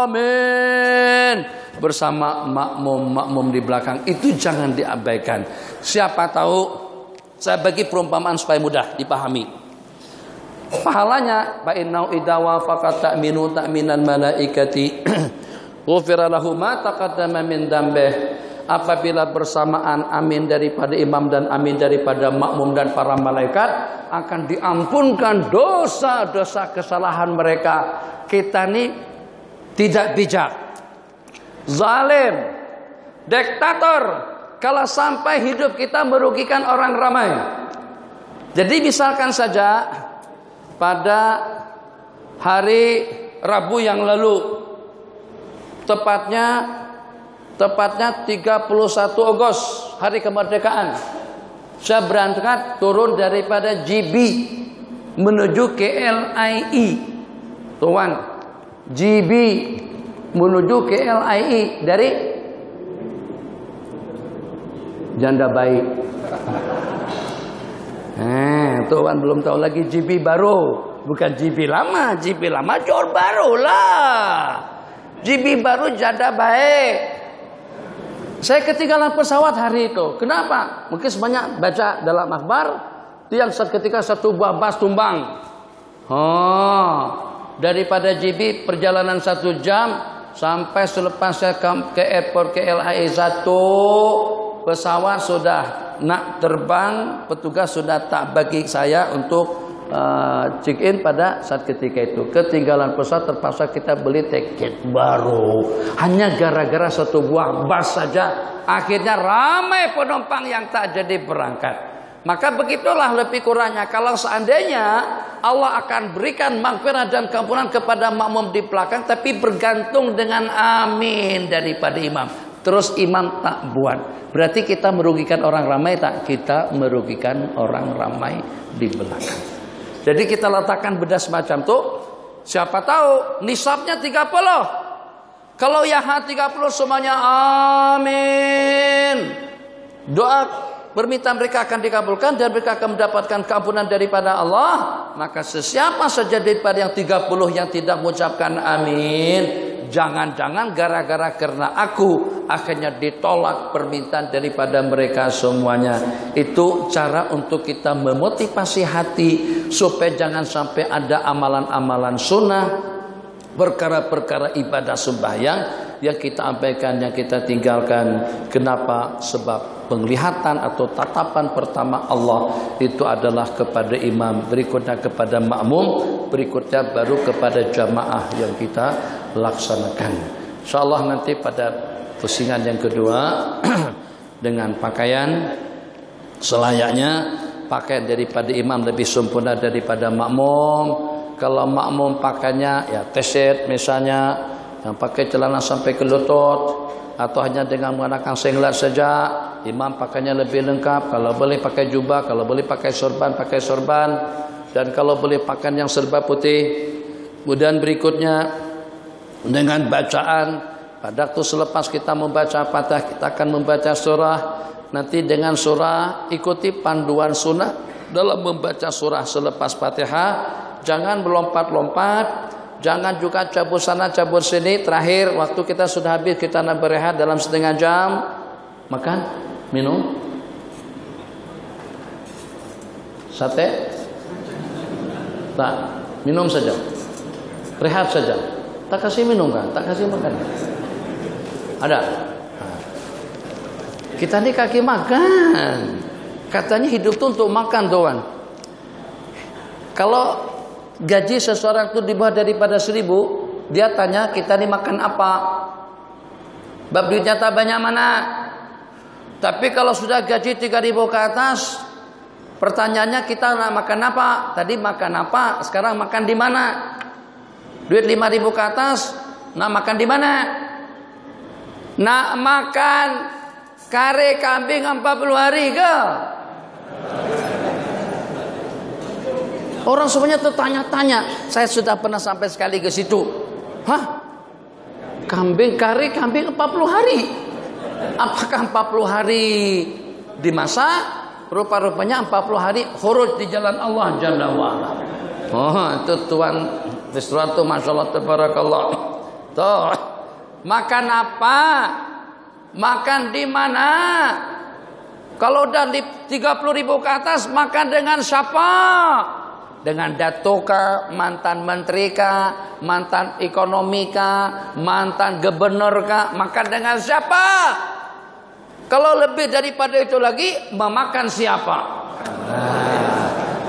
amin, bersama makmum di belakang. Itu jangan diabaikan. Siapa tahu, saya bagi perumpamaan supaya mudah dipahami. Pahalanya, fa innau idawa faqat ta'minu ta'minan malaikati ghufira lahu ma taqaddama min dambih. Apabila bersamaan amin daripada imam dan amin daripada makmum dan para malaikat, akan diampunkan dosa-dosa kesalahan mereka. Kita ini tidak bijak, zalim, diktator kalau sampai hidup kita merugikan orang ramai. Jadi misalkan saja pada hari Rabu yang lalu, tepatnya 31 Agustus, hari kemerdekaan, saya berangkat turun daripada GB menuju KLIE. Tuan, GB menuju KLIE dari Janda Baik. Tuan belum tahu lagi GB baru, bukan GB lama. GB lama Johor Baru lah. GB baru Janda Baik. Saya ketinggalan pesawat hari itu. Kenapa? Mungkin sebanyak baca dalam akhbar, yang ketika satu buah bas tumbang. Daripada GB perjalanan 1 jam, sampai selepas saya ke airport KLIE 1, pesawat sudah nak terbang, petugas sudah tak bagi saya untuk check in pada saat ketika itu. Ketinggalan pesawat, terpaksa kita beli tiket baru. Hanya gara-gara satu buah bas saja, akhirnya ramai penumpang yang tak jadi berangkat. Maka begitulah lebih kurangnya. Kalau seandainya Allah akan berikan maghfirah dan keampunan kepada makmum di belakang, tapi bergantung dengan amin daripada imam. Terus imam tak buat, berarti kita merugikan orang ramai tak? Kita merugikan orang ramai di belakang. Jadi kita letakkan beda semacam itu. Siapa tahu nisabnya 30. Kalau yang 30 semuanya amin, doa permintaan mereka akan dikabulkan dan mereka akan mendapatkan keampunan daripada Allah. Maka sesiapa saja daripada yang 30 yang tidak mengucapkan amin, jangan-jangan gara-gara karena aku akhirnya ditolak permintaan daripada mereka semuanya. Itu cara untuk kita memotivasi hati supaya jangan sampai ada amalan-amalan sunnah, perkara-perkara ibadah sembahyang yang kita abaikan, yang kita tinggalkan. Kenapa? Sebab penglihatan atau tatapan pertama Allah itu adalah kepada imam, berikutnya kepada makmum, berikutnya baru kepada jamaah yang kita laksanakan. InsyaAllah nanti pada pusingan yang kedua dengan pakaian selayaknya, pakaian daripada imam lebih sempurna daripada makmum. Kalau makmum pakainya ya t-shirt misalnya, yang pakai celana sampai ke lutut, atau hanya dengan menggunakan singlet saja. Imam pakainya lebih lengkap. Kalau boleh pakai jubah, kalau boleh pakai sorban, pakai sorban. Dan kalau boleh pakaian yang serba putih. Kemudian berikutnya dengan bacaan, pada waktu selepas kita membaca Fatihah, kita akan membaca surah. Nanti dengan surah ikuti panduan sunnah dalam membaca surah selepas Fatihah. Jangan melompat-lompat, jangan juga cabut sana cabut sini. Terakhir waktu kita sudah habis, kita nak berehat dalam setengah jam. Makan, minum, sate, tak, minum saja, rehat saja. Tak kasih minum kan, tak kasih makan. Ada. Kita ni kaki makan. Katanya hidup tu untuk makan doang. Kalau gaji seseorang itu di bawah daripada 1.000, dia tanya kita ni makan apa? Bab duitnya tak banyak mana? Tapi kalau sudah gaji 3.000 ke atas, pertanyaannya kita nak makan apa? Tadi makan apa? Sekarang makan di mana? Duit 5.000 ke atas, nak makan di mana? Nak makan kare kambing 40 hari ke? Orang semuanya tertanya-tanya. Saya sudah pernah sampai sekali ke situ. Hah? kambing, kari kambing 40 hari. Apakah 40 hari dimasak? Rupa-rupanya 40 hari khuruj di jalan Allah Jalla wa'ala. Oh, itu Tuhan sesuatu Masya Allah tabarakallah. Tuh, makan apa? Makan di mana? Kalau udah 30.000 ke atas, makan dengan siapa? Dengan datuk kah, mantan menteri kah, mantan ekonomi kah, mantan gubernur kah, makan dengan siapa? Kalau lebih daripada itu lagi, memakan siapa?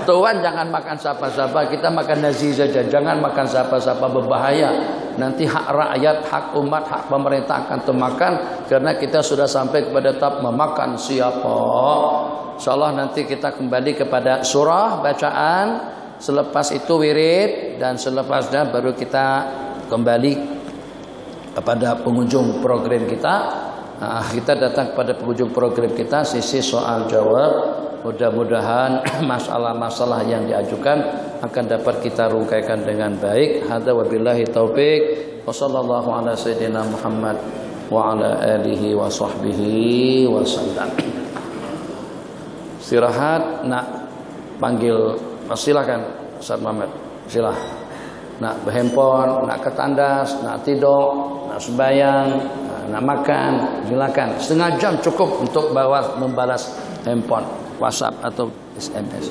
Tuhan jangan makan siapa-siapa, kita makan nasi saja. Jangan makan siapa-siapa, berbahaya. Nanti hak rakyat, hak umat, hak pemerintah akan termakan karena kita sudah sampai kepada tahap memakan siapa. InsyaAllah nanti kita kembali kepada surah bacaan. Selepas itu wirid dan selepasnya baru kita kembali kepada penghujung program kita. Kita datang kepada penghujung program kita, sisi soal jawab. Mudah-mudahan masalah-masalah yang diajukan akan dapat kita rungkaikan dengan baik. Hadza wabillahi taufik. Wassallallahu ala sayyidina Muhammad wa ala alihi wa sahbihi wasallam. Istirahat, nak panggil, silakan Ustaz Muhammad. Silakan. Nak berhandphone, nak ke tandas, nak tidur, nak sembahyang, nak makan, silakan. Setengah jam cukup untuk membalas handphone, WhatsApp atau SMS.